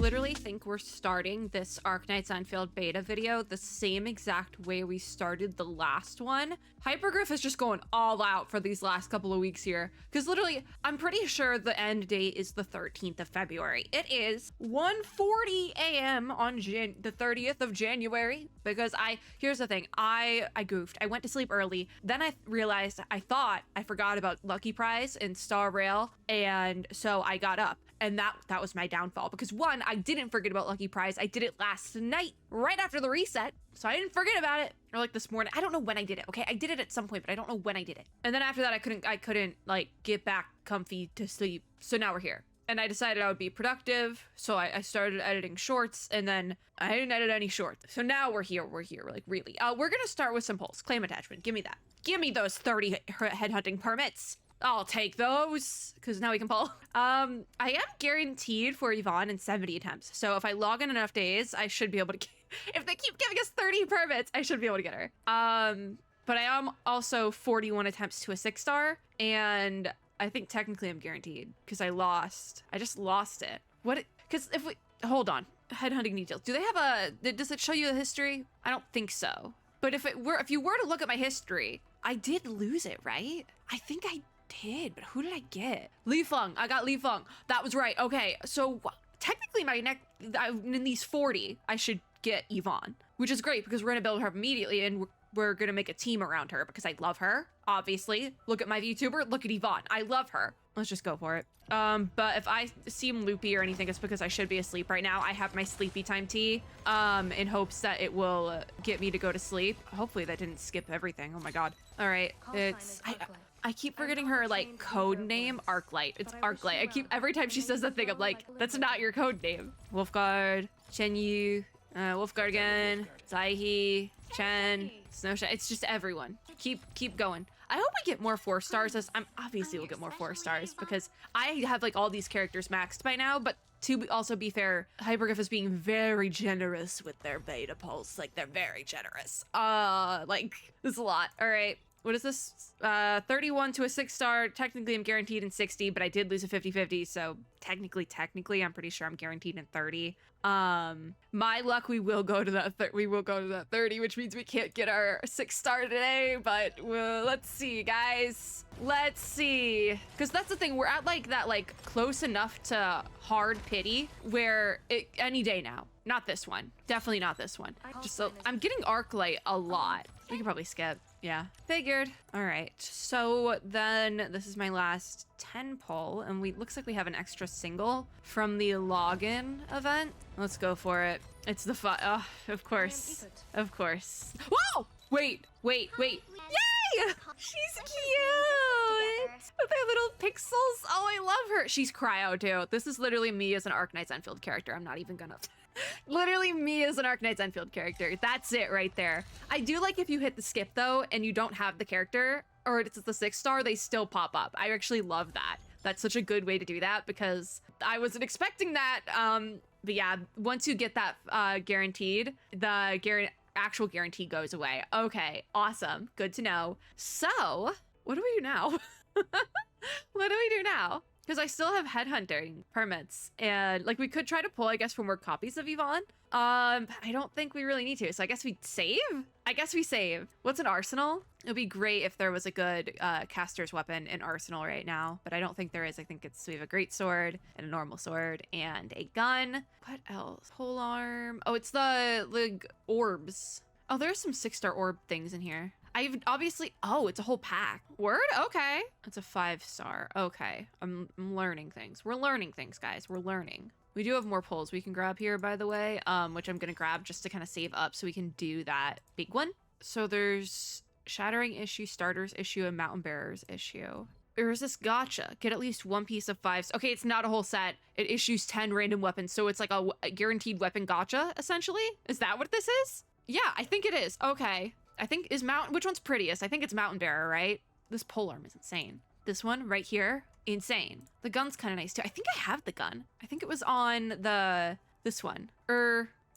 literally think we're starting this Arknights Endfield beta video the same exact way we started the last one. Hypergriff is just going all out for these last couple of weeks here, because literally, I'm pretty sure the end date is the 13th of February. It is 1:40 a.m. on the 30th of January, because here's the thing, I goofed. I went to sleep early, then I realized I thought I forgot about Lucky Prize and Star Rail, and so I got up. And that was my downfall, because one, I didn't forget about Lucky Prize. I did it last night, right after the reset. So I didn't forget about it. Or like this morning. I don't know when I did it. Okay, I did it at some point, but I don't know when I did it. And then after that, I couldn't like get back comfy to sleep. So now we're here. And I decided I would be productive. So I started editing shorts, and then I didn't edit any shorts. So now we're here, like really. We're gonna start with some polls. Claim attachment, give me that. Give me those 30 headhunting permits. I'll take those, because now we can pull. I am guaranteed for YVONNE in 70 attempts. So if I log in enough days, I should be able to, if they keep giving us 30 permits, I should be able to get her. But I am also 41 attempts to a 6-star, and I think technically I'm guaranteed, because I just lost it. Because if we, hold on, headhunting details. Do they have does it show you the history? I don't think so. But if you were to look at my history, I did lose it, right? I think I did, but who did I get? Li Feng. I got Li Feng. That was right. Okay, so technically in these 40, I should get YVONNE, which is great because we're gonna build her up immediately, and we're gonna make a team around her because I love her, obviously. Look at my VTuber, look at YVONNE. I love her. Let's just go for it. But if I seem loopy or anything, it's because I should be asleep right now. I have my sleepy time tea, in hopes that it will get me to go to sleep. Hopefully that didn't skip everything. Oh my God. All right, I keep forgetting her like code name, Arklight. It's Arklight. Every time she says that thing, I'm like, that's not your code name. Wolfguard, Chenyu, Wolfguard again, Zaihi, Chen, Snowshine. It's just everyone. Keep going. I hope we get more 4-stars. Obviously we'll get more 4-stars because I have like all these characters maxed by now, but to also be fair, Hypergriff is being very generous with their beta pulse. Like, they're very generous. Like, this is a lot. All right. What is this? 31 to a 6-star. Technically, I'm guaranteed in 60, but I did lose a 50-50, so technically, I'm pretty sure I'm guaranteed in 30. My luck, we will go to that 30, which means we can't get our 6-star today, but let's see, guys. Let's see. Because that's the thing, we're at like that, like, close enough to hard pity where any day now. Not this one. Definitely not this one. I'm getting Arclight a lot. We could probably skip. Yeah, figured. All right, so then this is my last 10 pull, and looks like we have an extra single from the login event. Let's go for it. It's the oh, of course. Whoa! Wait. Yay! She's cute! With her little pixels. Oh, I love her. She's cryo too. This is literally me as an Arknights Endfield character. I'm not even gonna... Literally me as an Arknights Endfield character. That's it right there. I do like if you hit the skip though and you don't have the character, or it's the 6-star, they still pop up. I actually love that. That's such a good way to do that because I wasn't expecting that. But yeah, once you get that guaranteed, the actual guarantee goes away. Okay, awesome. Good to know. So, what do we do now? What do we do now? Because I still have headhunting permits, and like we could try to pull, I guess, for more copies of YVONNE. I don't think we really need to, so I guess we save? I guess we save. What's an arsenal? It would be great if there was a good caster's weapon in arsenal right now, but I don't think there is. I think we have a great sword and a normal sword and a gun. What else? Pole arm. Oh, it's the orbs. Oh, there's some 6-star orb things in here. I've obviously, oh, it's a whole pack. Word? Okay. It's a 5-star. Okay. I'm learning things. We're learning things, guys. We're learning. We do have more pulls we can grab here, by the way, which I'm going to grab just to kind of save up so we can do that big one. So there's Shattering issue, Starters issue, and Mountain Bearers issue. There's this gacha. Get at least one piece of 5. Okay, it's not a whole set. It issues 10 random weapons, so it's like a guaranteed weapon gacha, essentially. Is that what this is? Yeah, I think it is. Okay. I think which one's prettiest? I think it's Mountain Bearer, right? This polearm is insane. This one right here, insane. The gun's kind of nice too. I think I have the gun. I think it was on this one.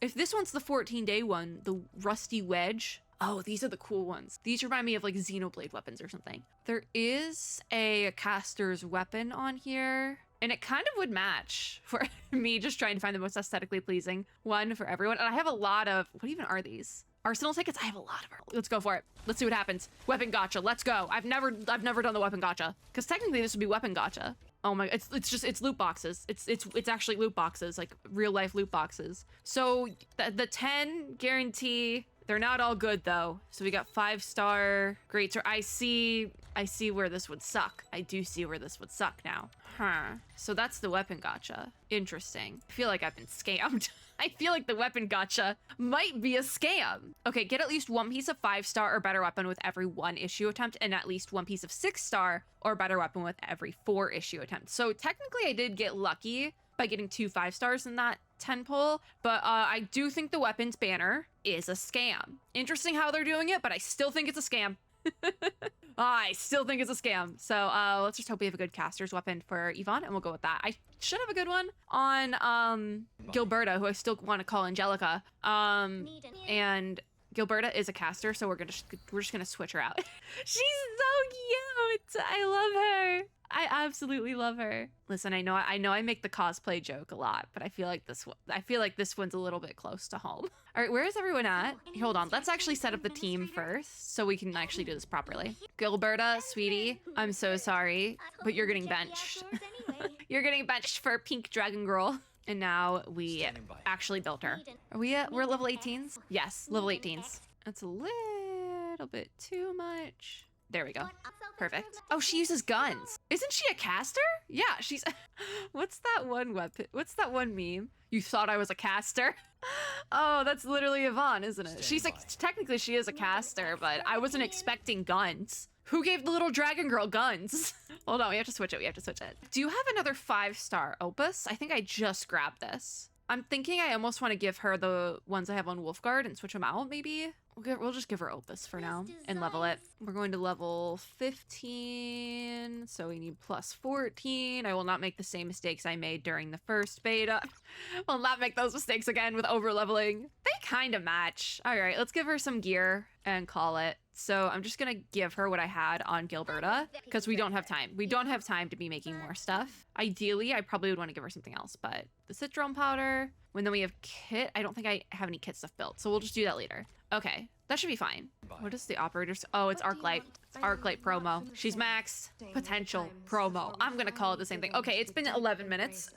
If this one's the 14-day one, the Rusty Wedge. Oh, these are the cool ones. These remind me of like Xenoblade weapons or something. There is a caster's weapon on here. And it kind of would match for me just trying to find the most aesthetically pleasing one for everyone. And I have a lot of, what even are these? Arsenal tickets? I have a lot of them. Let's go for it. Let's see what happens. Weapon gacha, let's go. I've never done the weapon gacha. Because technically this would be weapon gacha. Oh my, it's loot boxes. It's actually loot boxes, like real life loot boxes. So the 10 guarantee, they're not all good though. So we got 5-star, great. So I see where this would suck. I do see where this would suck now. Huh. So that's the weapon gacha. Interesting. I feel like I've been scammed. I feel like the weapon gacha might be a scam. Okay, get at least one piece of 5-star or better weapon with every 1 issue attempt, and at least one piece of 6-star or better weapon with every 4 issue attempt. So technically I did get lucky by getting 2 5-stars in that 10 pull, but I do think the weapons banner is a scam. Interesting how they're doing it, but I still think it's a scam. I still think it's a scam. So let's just hope we have a good caster's weapon for YVONNE, and we'll go with that. I should have a good one on Gilberta, who I still want to call Angelica. And Gilberta is a caster, so we're just gonna switch her out. She's so cute. I love her. I absolutely love her. Listen, I know I make the cosplay joke a lot, but I feel like this one's a little bit close to home. All right, where is everyone at? Hold on, let's actually set up the team first so we can actually do this properly. Gilberta, sweetie, I'm so sorry, but you're getting benched. You're getting benched for Pink Dragon Girl. And now we actually built her. We're level 18s? Yes, level 18s. That's a little bit too much. There we go. Perfect. Oh, she uses guns. Isn't she a caster? Yeah, she's... What's that one weapon? What's that one meme? You thought I was a caster? Oh, that's literally YVONNE, isn't it? She's like, technically she is a caster, but I wasn't expecting guns. Who gave the little dragon girl guns? Hold on, we have to switch it. Do you have another 5-star opus? I think I just grabbed this. I'm thinking I almost want to give her the ones I have on Wolfguard and switch them out, maybe? We'll just give her opus for now and level it. We're going to level 15, so we need plus 14. I will not make the same mistakes I made during the first beta. Will not make those mistakes again with over leveling. They kind of match. All right, let's give her some gear and call it. So I'm just gonna give her what I had on Gilberta because we don't have time. We don't have time to be making more stuff. Ideally, I probably would want to give her something else, but the citron powder. When then we have kit. I don't think I have any kit stuff built, so we'll just do that later. Okay, that should be fine. What is the operators? Oh, it's Arklight. It's Arklight promo. She's max potential promo. I'm gonna call it the same thing. Okay, it's been 11 minutes.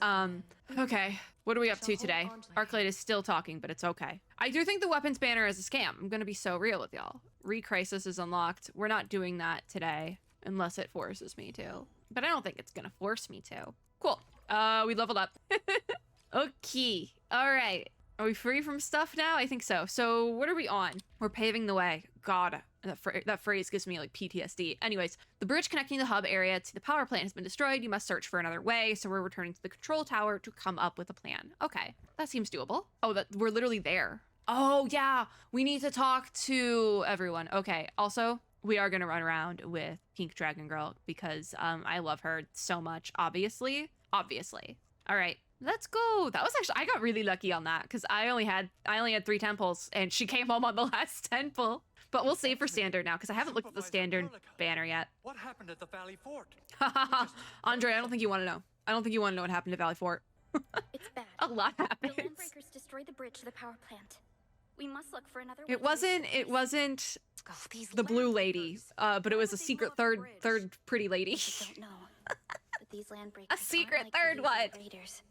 Okay, what are we up to today? Arklight is still talking, but it's okay. I do think the weapons banner is a scam. I'm gonna be so real with y'all. Re-crisis is unlocked. We're not doing that today unless it forces me to. But I don't think it's gonna force me to. Cool. We leveled up. Okay. All right. Are we free from stuff now? I think so. So what are we on? We're paving the way. God, that phrase gives me like PTSD. Anyways, the bridge connecting the hub area to the power plant has been destroyed. You must search for another way. So we're returning to the control tower to come up with a plan. Okay, that seems doable. Oh, we're literally there. Oh yeah, we need to talk to everyone. Okay, also, we are gonna run around with Pink Dragon Girl because I love her so much, obviously. All right. Let's go. That was actually, I got really lucky on that because I only had 3 temples and she came home on the last temple. But we'll save for standard now because I haven't looked at the standard banner yet. What happened at the Valley Fort? Andre, I don't think you want to know. I don't think you want to know what happened to Valley Fort. It's bad. A lot happened. The landbreakers destroyed the bridge to the power plant. We must look for another way. It wasn't the blue lady, but it was a secret third pretty lady. I don't know. But these landbreakers A secret aren't like third the one. usual raiders.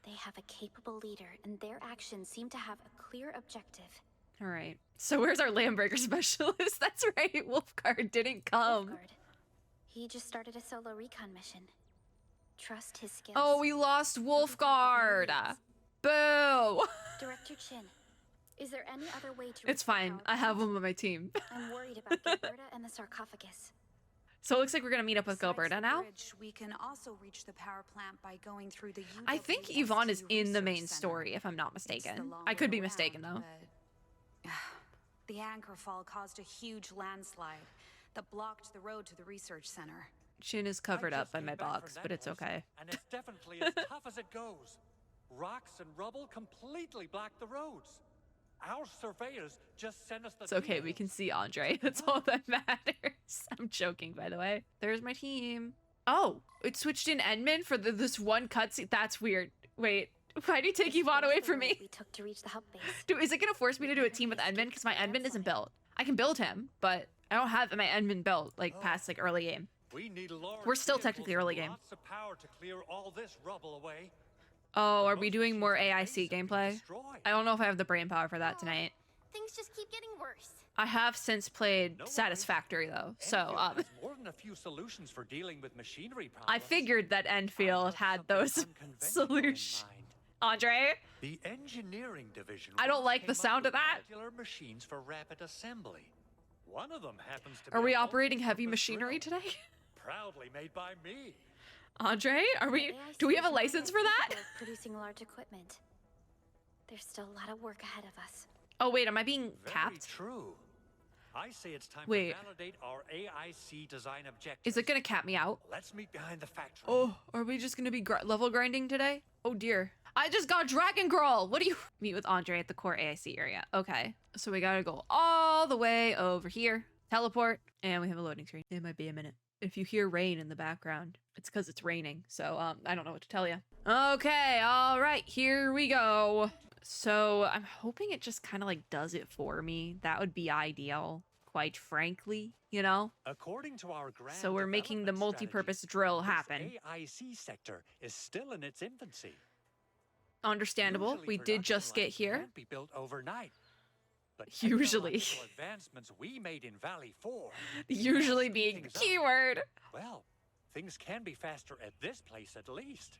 They have a capable leader, and their actions seem to have a clear objective. All right. So where's our landbreaker specialist? That's right. Wolfguard didn't come. Wolfguard. He just started a solo recon mission. Trust his skills. Oh, we lost Wolfguard. Boo. Director Chin, is there any other way to It's reach the fine. power I have plant? him on my team. I'm worried about Gilberta and the sarcophagus. So it looks like we're gonna meet up with Besides Gilberta the now. bridge, we can also reach the power plant by going through the I think UWST YVONNE is in the main Research story, if I'm not Center. It's the mistaken. long I could way be mistaken though. around, but the anchor fall caused a huge landslide that blocked the road to the research center. Chin is covered I up just by came my back from box, but it's Naples, okay. And it's definitely as tough as it goes. Rocks and rubble completely block the roads. Our surveyors just sent us the It's okay, we can see Andre. That's all that matters. I'm joking, by the way. There's my team. Oh, it switched in Endman for this one cutscene. That's weird. Wait, why did you take Yvonne away from me? We took to reach the hub base. Is it gonna force me to do a team with Endman? Because my Endman isn't built. I can build him, but I don't have my Endman built like past like early game. We need large We're still vehicles technically early and game. Lots of power to clear all this rubble away. Oh, are Most we doing more machines are AIC basically gameplay? destroyed. I don't know if I have the brain power for that tonight. Things just keep getting worse. I have since played No worries. Satisfactory though, so Enfield has more than a few solutions for dealing with machinery problems. I figured that I Enfield have had something those unconventional in solutions. mind. Andre, The engineering division. I don't once like the came up sound of with that. modular machines for rapid assembly. One of them happens to be are we a operating heavy multi-purpose machinery drill, today? proudly made by me. Andre, are we? AIC Do we have a is not license yet for that? capable of producing large equipment. There's still a lot of work ahead of us. Oh wait, am I being Very capped? true. I say it's time Wait. to validate our AIC design objectives. Is it gonna cap me out? Let's meet behind the factory. Oh, are we just gonna be level grinding today? Oh dear. I just got Dragon Girl. What do you meet with Andre at the core AIC area? Okay, so we gotta go all the way over here, teleport, and we have a loading screen. It might be a minute. If you hear rain in the background, it's because it's raining. So I don't know what to tell you. Okay, all right, here we go. So I'm hoping it just kind of like does it for me. That would be ideal, quite frankly, you know? According to our grand So we're making the development multi-purpose strategy, drill this happen. AIC sector is still in its infancy. Understandable. Usually We did production just get lines here. can't be built overnight. But Usually. technological advancements we made in Valley 4 Usually speed being the things up. keyword. Well, things can be faster at this place at least.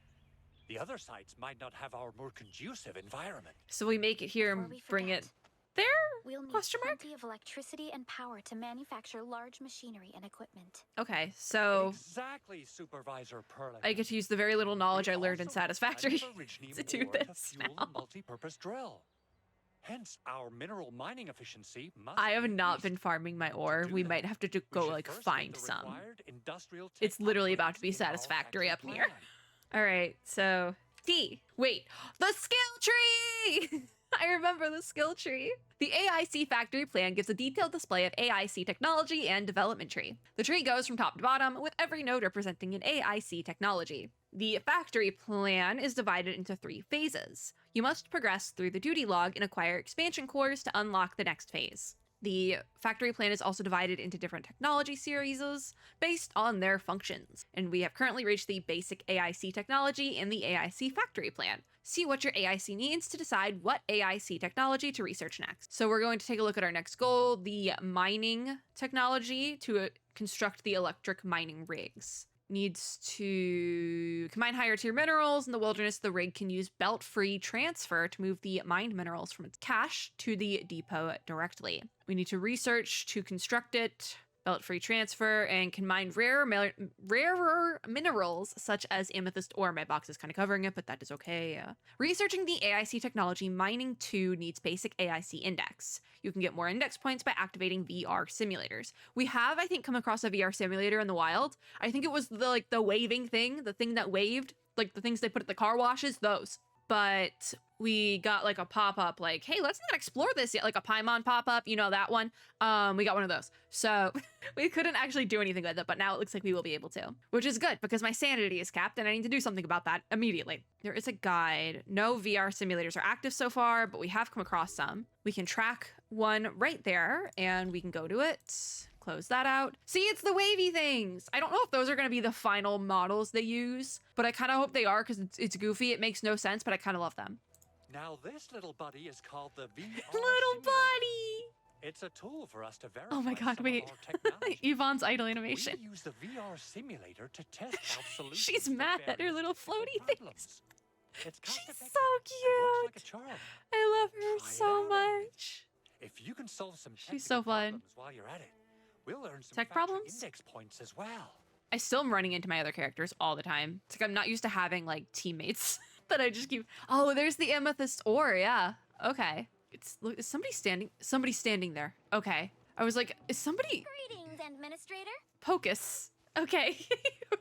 The other sites might not have our more conducive environment. So we make it here Before and we bring it forget, there? We'll need Question mark? plenty of electricity and power to manufacture large machinery and equipment. Okay, so Exactly, Supervisor Perlin. I get to use the very little knowledge I learned in Satisfactory to to do this now. multi-purpose drill. Hence, our mineral mining efficiency must I have be not increased. been farming my To ore. do We that, might have to we go should like first get find the some. required industrial It's tech literally about to be upgrades in our Satisfactory up factory here. plan. All right, so D. Wait, the skill tree! I remember the skill tree. The AIC factory plan gives a detailed display of AIC technology and development tree. The tree goes from top to bottom, with every node representing an AIC technology. The factory plan is divided into 3 phases. You must progress through the duty log and acquire expansion cores to unlock the next phase. The factory plan is also divided into different technology series based on their functions, and we have currently reached the basic AIC technology and the AIC factory plan. See what your AIC needs to decide what AIC technology to research next. So we're going to take a look at our next goal, the mining technology to construct the electric mining rigs. Needs to combine higher tier minerals. In the wilderness, the rig can use belt-free transfer to move the mined minerals from its cache to the depot directly. We need to research to construct it, belt-free transfer, and can mine rarer minerals such as amethyst ore. My box is kind of covering it, but that is okay. Researching the AIC technology, mining 2 needs basic AIC index. You can get more index points by activating VR simulators. We have, I think, come across a VR simulator in the wild. I think it was the waving thing, the thing that waved, like the things they put at the car washes, those. But we got like a pop-up like, hey, let's not explore this yet, like a Paimon pop-up, you know, that one. We got one of those. So we couldn't actually do anything with it, but now it looks like we will be able to, which is good because my sanity is capped and I need to do something about that immediately. There is a guide. No VR simulators are active so far, but we have come across some. We can track one right there and we can go to it. Close that out. See, it's the wavy things. I don't know if those are going to be the final models they use, but I kind of hope they are because it's goofy. It makes no sense, but I kind of love them. Now this little buddy is called the VR Little simulator. buddy. It's a tool for us to verify Oh my God, some wait. of our technology. Yvonne's idle animation. We use the VR simulator to test out solutions. She's to mad at her various little technical floaty problems. things. It's She's cost-effective so and works like a cute. charm. I love her Try it so out, Emily. much. If you can solve some She's so technical fun. problems while you're at it, we'll earn some Tech factory problems? index points as well. I still am running into my other characters all the time. It's like I'm not used to having like teammates that I just keep. Oh, there's the amethyst ore. Yeah. Okay. Look, is somebody standing? Somebody's standing there. Okay. I was like, is somebody? Greetings, Administrator. Pocus. Okay.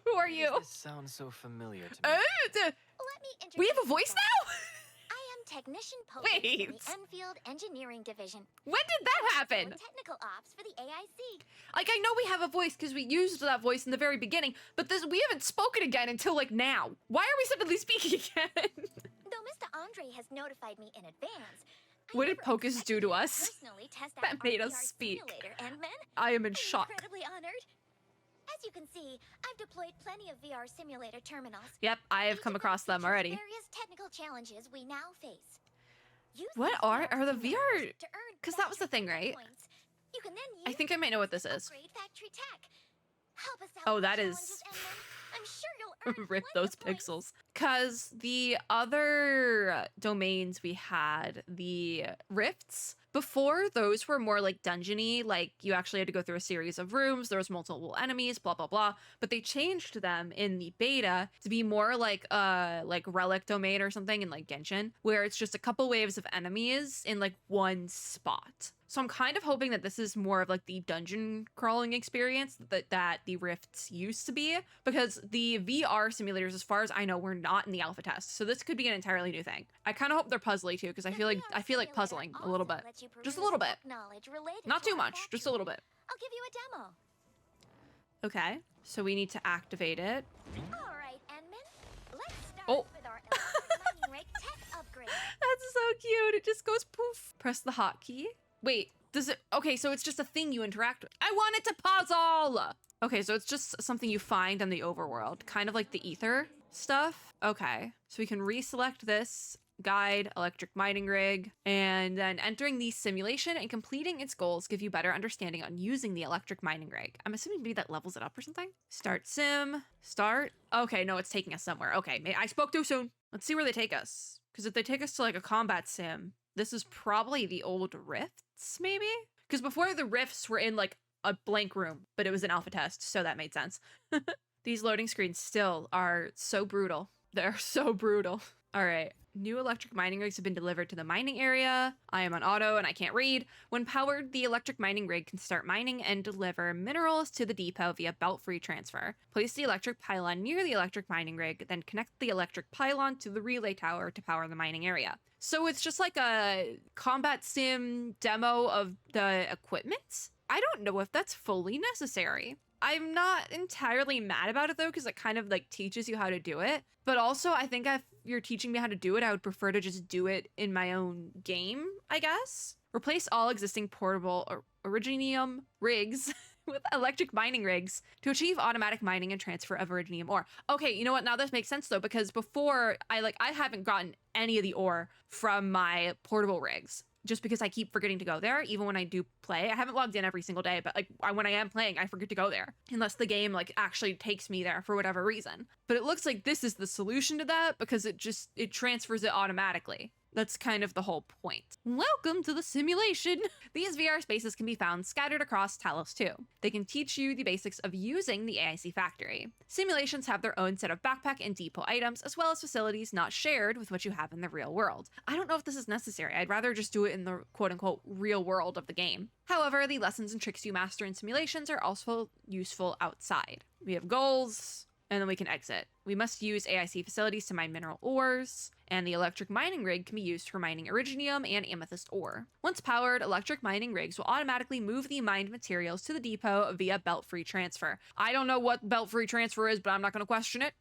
Who are you? This sounds so familiar to me. Uh, Let me introduce we have a voice myself. now? I am technician posted Wait. for the Enfield Engineering Division. When did that happen? And technical ops for the AIC. Like, I know we have a voice because we used that voice in the very beginning, but we haven't spoken again until, like, now. Why are we suddenly speaking again? Though Mr. Andre has notified me in advance. What did Pocus do to us? Personally test out That made our us VR speak. simulator, Ant-Man. I am in I'm shock. incredibly honored. As you can see, I've deployed plenty of VR simulator terminals. Yep, I have come across them already. Various technical challenges we now face. Use What these are the simulators VR? to earn 'Cause that was the thing, factory right? points. You can then I use think I might know what this these to is. upgrade factory tech. Help us out Oh, with that the is- challenges, Ant-Man. I'm sure you'll earn Rip plenty those of points. pixels. Because the other domains we had, the rifts, before those were more like dungeony, like you actually had to go through a series of rooms, there was multiple enemies, blah, blah, blah. But they changed them in the beta to be more like relic domain or something in like Genshin, where it's just a couple waves of enemies in like one spot. So I'm kind of hoping that this is more of like the dungeon crawling experience that the rifts used to be, because the VR simulators, as far as I know, were not in the alpha test. So this could be an entirely new thing. I kind of hope they're puzzly too, because I The feel like VR puzzling simulator a little also bit. lets you Just a peruse little bit. book knowledge related Not to too our much, just a little factory. bit. I'll give you a demo. Okay, so we need to activate it. All right, Ant-Man. Let's start Oh. with our electric mining rig tech upgrade. That's so cute. It just goes poof. Press the hotkey. Wait, does it? Okay, so it's just a thing you interact with. I want it to puzzle. Okay, so it's just something you find in the overworld, kind of like the ether stuff. Okay, so we can reselect this guide, electric mining rig, and then entering the simulation and completing its goals give you better understanding on using the electric mining rig. I'm assuming maybe that levels it up or something. Start sim, start. Okay, no, it's taking us somewhere. Okay, I spoke too soon. Let's see where they take us. Because if they take us to like a combat sim, this is probably the old rifts, maybe? Because before the rifts were in like a blank room, but it was an alpha test, so that made sense. These loading screens still are so brutal. They're so brutal. All right. New electric mining rigs have been delivered to the mining area. I am on auto and I can't read. When powered, the electric mining rig can start mining and deliver minerals to the depot via belt-free transfer. Place the electric pylon near the electric mining rig, then connect the electric pylon to the relay tower to power the mining area. So it's just like a combat sim demo of the equipment. I don't know if that's fully necessary. I'm not entirely mad about it though, because it kind of like teaches you how to do it. But also, I think if you're teaching me how to do it, I would prefer to just do it in my own game, I guess. Replace all existing portable originium rigs with electric mining rigs to achieve automatic mining and transfer of originium ore. Okay, you know what? Now this makes sense though, because before I haven't gotten any of the ore from my portable rigs. Just because I keep forgetting to go there, even when I do play. I haven't logged in every single day, but like when I am playing, I forget to go there. Unless the game like actually takes me there for whatever reason. But it looks like this is the solution to that because it transfers it automatically. That's kind of the whole point. Welcome to the simulation! These VR spaces can be found scattered across Talos 2. They can teach you the basics of using the AIC factory. Simulations have their own set of backpack and depot items, as well as facilities not shared with what you have in the real world. I don't know if this is necessary. I'd rather just do it in the quote-unquote real world of the game. However, the lessons and tricks you master in simulations are also useful outside. We have goals, and then we can exit. We must use AIC facilities to mine mineral ores, and the electric mining rig can be used for mining originium and amethyst ore. Once powered, electric mining rigs will automatically move the mined materials to the depot via belt-free transfer. I don't know what belt-free transfer is, but I'm not going to question it.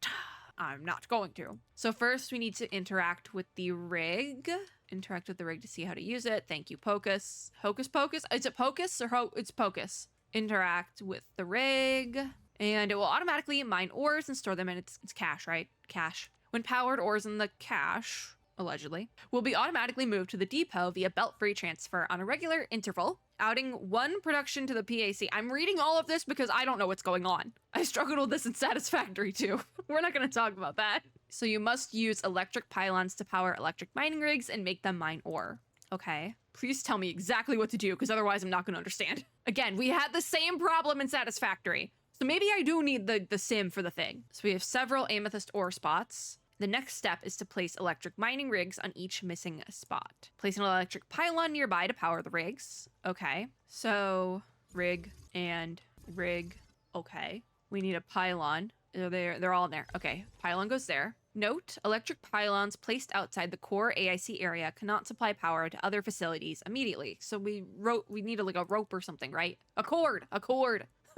I'm not going to. So first we need to interact with the rig. Interact with the rig to see how to use it. Thank you, Pocus. Hocus Pocus? Is it Pocus or it's Pocus? Interact with the rig. And it will automatically mine ores and store them in its cache, right? Cache. When powered, ores in the cache, allegedly, will be automatically moved to the depot via belt-free transfer on a regular interval, outing one production to the PAC. I'm reading all of this because I don't know what's going on. I struggled with this in Satisfactory too. We're not going to talk about that. So you must use electric pylons to power electric mining rigs and make them mine ore. Okay. Please tell me exactly what to do, because otherwise I'm not going to understand. Again, we had the same problem in Satisfactory. So maybe I do need the sim for the thing. So we have several amethyst ore spots. The next step is to place electric mining rigs on each missing spot. Place an electric pylon nearby to power the rigs. Okay. So rig and rig. Okay. We need a pylon. They're all in there. Okay. Pylon goes there. Note, electric pylons placed outside the core AIC area cannot supply power to other facilities immediately. So we need like a rope or something, right? A cord.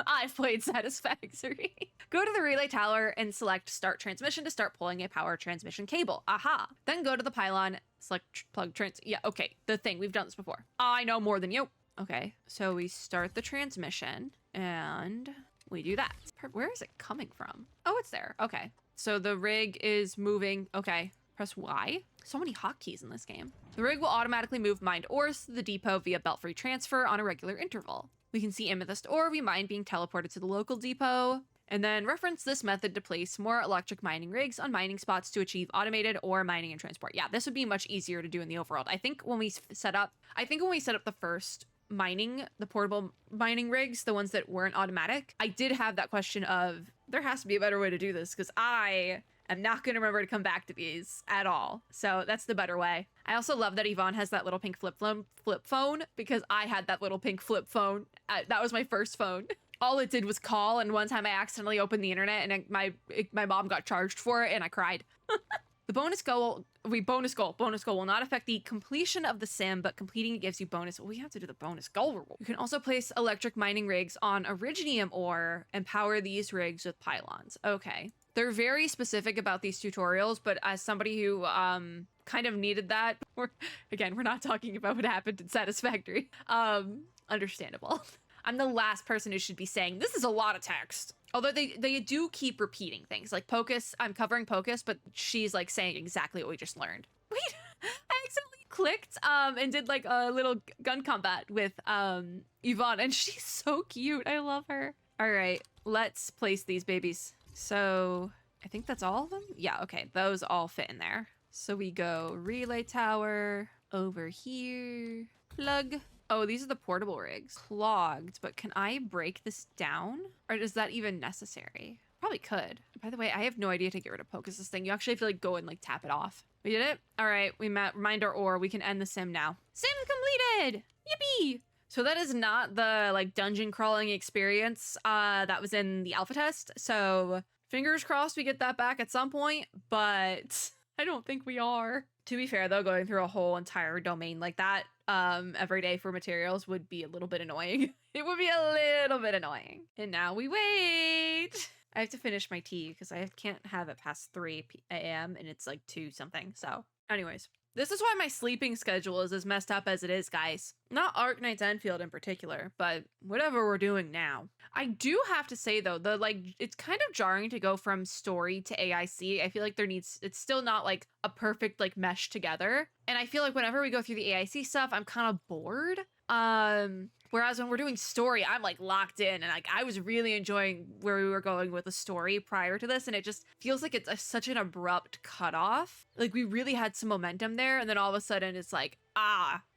I've played Satisfactory. Go to the relay tower and select start transmission to start pulling a power transmission cable. Aha. Then go to the pylon, select plug yeah, okay. The thing, we've done this before. I know more than you. Okay, so we start the transmission and we do that. Where is it coming from? Oh, it's there. Okay. So the rig is moving. Okay, press Y. So many hotkeys in this game. The rig will automatically move mined ores to the depot via belt-free transfer on a regular interval. We can see amethyst ore we mine being teleported to the local depot, and then reference this method to place more electric mining rigs on mining spots to achieve automated ore mining and transport. Yeah, this would be much easier to do in the overworld. I think when we set up the first mining, the portable mining rigs, the ones that weren't automatic, I did have that question of, there has to be a better way to do this because I am not going to remember to come back to these at all. So that's the better way. I also love that YVONNE has that little pink flip phone because I had that little pink flip phone. That was my first phone. All it did was call, and one time I accidentally opened the internet and my mom got charged for it and I cried. The bonus goal will not affect the completion of the sim, but completing it gives you bonus. We have to do the bonus goal reward. You can also place electric mining rigs on originium ore and power these rigs with pylons. Okay. They're very specific about these tutorials, but as somebody who kind of needed that, we're not talking about what happened in Satisfactory. Understandable. I'm the last person who should be saying, this is a lot of text. Although they do keep repeating things. Like Pocus, I'm covering Pocus, but she's like saying exactly what we just learned. Wait, I accidentally clicked and did like a little gun combat with YVONNE, and she's so cute. I love her. All right, let's place these babies. So I think that's all of them. Yeah, okay, those all fit in there. So we go relay tower over here, plug. Oh, these are the portable rigs. Clogged, but can I break this down? Or is that even necessary? Probably could. By the way, I have no idea to get rid of Pocus's thing. You actually have to like go and like tap it off. We did it? All right, we mined our ore. We can end the sim now. Sim completed! Yippee! So that is not the like dungeon crawling experience that was in the alpha test. So fingers crossed we get that back at some point, but I don't think we are. To be fair though, going through a whole entire domain like that every day for materials would be a little bit annoying. It would be a little bit annoying. And now we wait. I have to finish my tea because I can't have it past 3 a.m. and it's like 2 something. So anyways, this is why my sleeping schedule is as messed up as it is, guys. Not Arknights Endfield in particular, but whatever we're doing now. I do have to say though, it's kind of jarring to go from story to AIC. I feel like it's still not like a perfect like mesh together. And I feel like whenever we go through the AIC stuff, I'm kind of bored. Whereas when we're doing story, I'm like locked in, and like I was really enjoying where we were going with the story prior to this, and it just feels like it's such an abrupt cutoff. Like we really had some momentum there, and then all of a sudden it's like,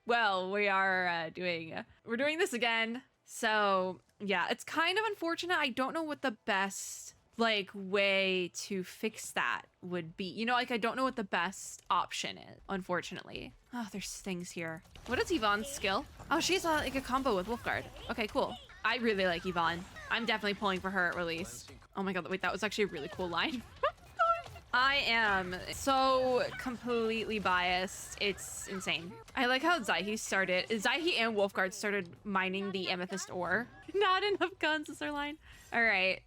well, we're doing this again. So yeah, it's kind of unfortunate. I don't know what the best like way to fix that would be. You know, like I don't know what the best option is, unfortunately. Oh, there's things here. What is YVONNE's skill? Oh, she's like a combo with Wolfguard. Okay, cool. I really like YVONNE. I'm definitely pulling for her at release. Oh my god, wait, that was actually a really cool line. I am so completely biased. It's insane. I like how Zaihi and Wolfguard started mining the amethyst ore. Not enough guns is their line. All right,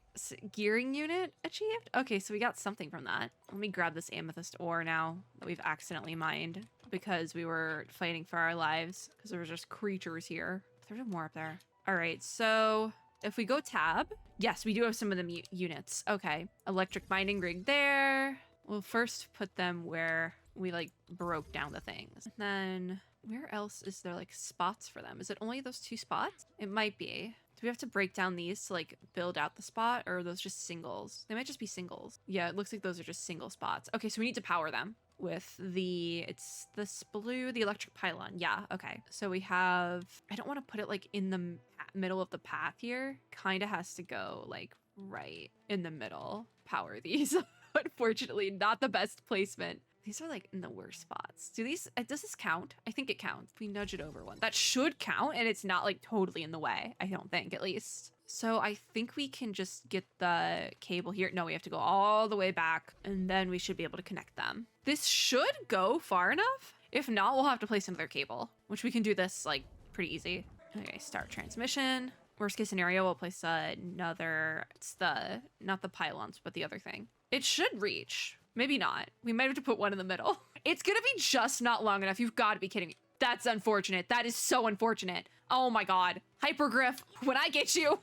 gearing unit achieved. Okay, so we got something from that. Let me grab this amethyst ore now that we've accidentally mined because we were fighting for our lives because there was just creatures here. There's more up there. All right, so if we go tab, yes, we do have some of the units. Okay, electric mining rig there. We'll first put them where we like broke down the things. And then where else is there like spots for them? Is it only those 2 spots? It might be. Do we have to break down these to like build out the spot, or are those just singles? They might just be singles. Yeah, it looks like those are just single spots. Okay, so we need to power them with it's this blue, the electric pylon. Yeah, okay. So we have, I don't want to put it like in the middle of the path here. Kind of has to go like right in the middle. Power these. Unfortunately, not the best placement. These are like in the worst spots. Does this count? I think it counts. We nudge it over one. That should count, and it's not like totally in the way. I don't think, at least. So I think we can just get the cable here. No, we have to go all the way back and then we should be able to connect them. This should go far enough. If not, we'll have to place another cable, which we can do this like pretty easy. Okay, start transmission. Worst case scenario, we'll place another, it's the, not the pylons, but the other thing. It should reach. Maybe not. We might have to put one in the middle. It's gonna be just not long enough. You've got to be kidding me. That's unfortunate. That is so unfortunate. Oh my God. Hypergriff, when I get you,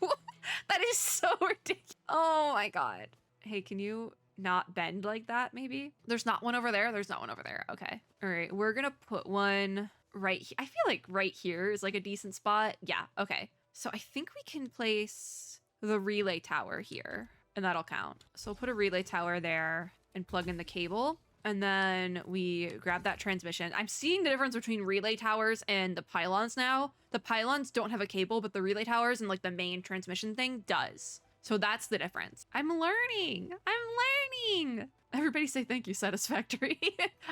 that is so ridiculous. Oh my God. Hey, can you not bend like that maybe? There's not one over there. There's not one over there. Okay. All right. We're gonna put one right here. I feel like right here is like a decent spot. Yeah. Okay. So I think we can place the relay tower here and that'll count. So we'll put a relay tower there and plug in the cable. And then we grab that transmission. I'm seeing the difference between relay towers and the pylons now. The pylons don't have a cable, but the relay towers and like the main transmission thing does. So that's the difference. I'm learning. Everybody say thank you, Satisfactory.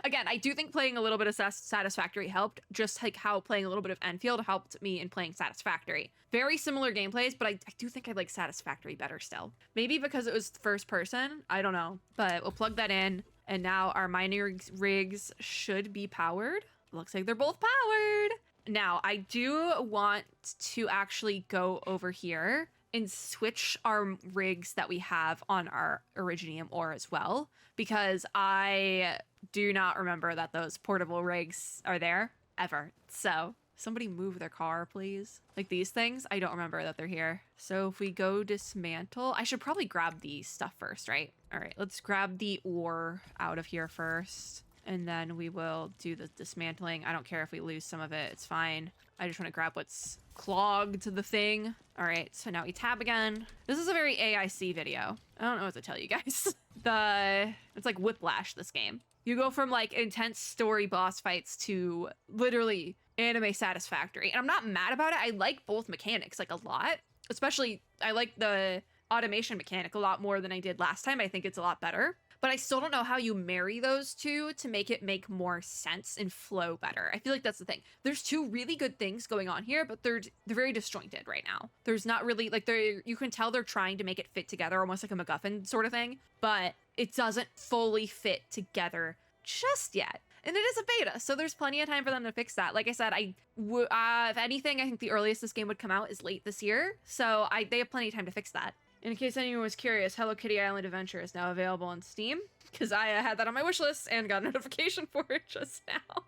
Again, I do think playing a little bit of Satisfactory helped, just like how playing a little bit of Endfield helped me in playing Satisfactory. Very similar gameplays, but I do think I like Satisfactory better still. Maybe because it was first person, I don't know. But we'll plug that in. And now our mining rigs should be powered. Looks like they're both powered. Now, I do want to actually go over here and switch our rigs that we have on our Originium ore as well, because I do not remember that those portable rigs are there ever. So somebody move their car, please. Like these things, I don't remember that they're here. So if we go dismantle, I should probably grab the stuff first, right? All right, let's grab the ore out of here first. And then we will do the dismantling. I don't care if we lose some of it, it's fine. I just want to grab what's clogged to the thing. All right, so now we tab again. This is a very AIC video. I don't know what to tell you guys. It's like Whiplash, this game. You go from like intense story boss fights to literally anime Satisfactory. And I'm not mad about it. I like both mechanics like a lot. Especially, I like the automation mechanic a lot more than I did last time. I think it's a lot better. But I still don't know how you marry those two to make it make more sense and flow better. I feel like that's the thing. There's two really good things going on here, but they're very disjointed right now. There's not really, like, you can tell they're trying to make it fit together, almost like a MacGuffin sort of thing, but it doesn't fully fit together just yet. And it is a beta, so there's plenty of time for them to fix that. Like I said, if anything, I think the earliest this game would come out is late this year, so they have plenty of time to fix that. In case anyone was curious, Hello Kitty Island Adventure is now available on Steam, because I had that on my wish list and got a notification for it just now.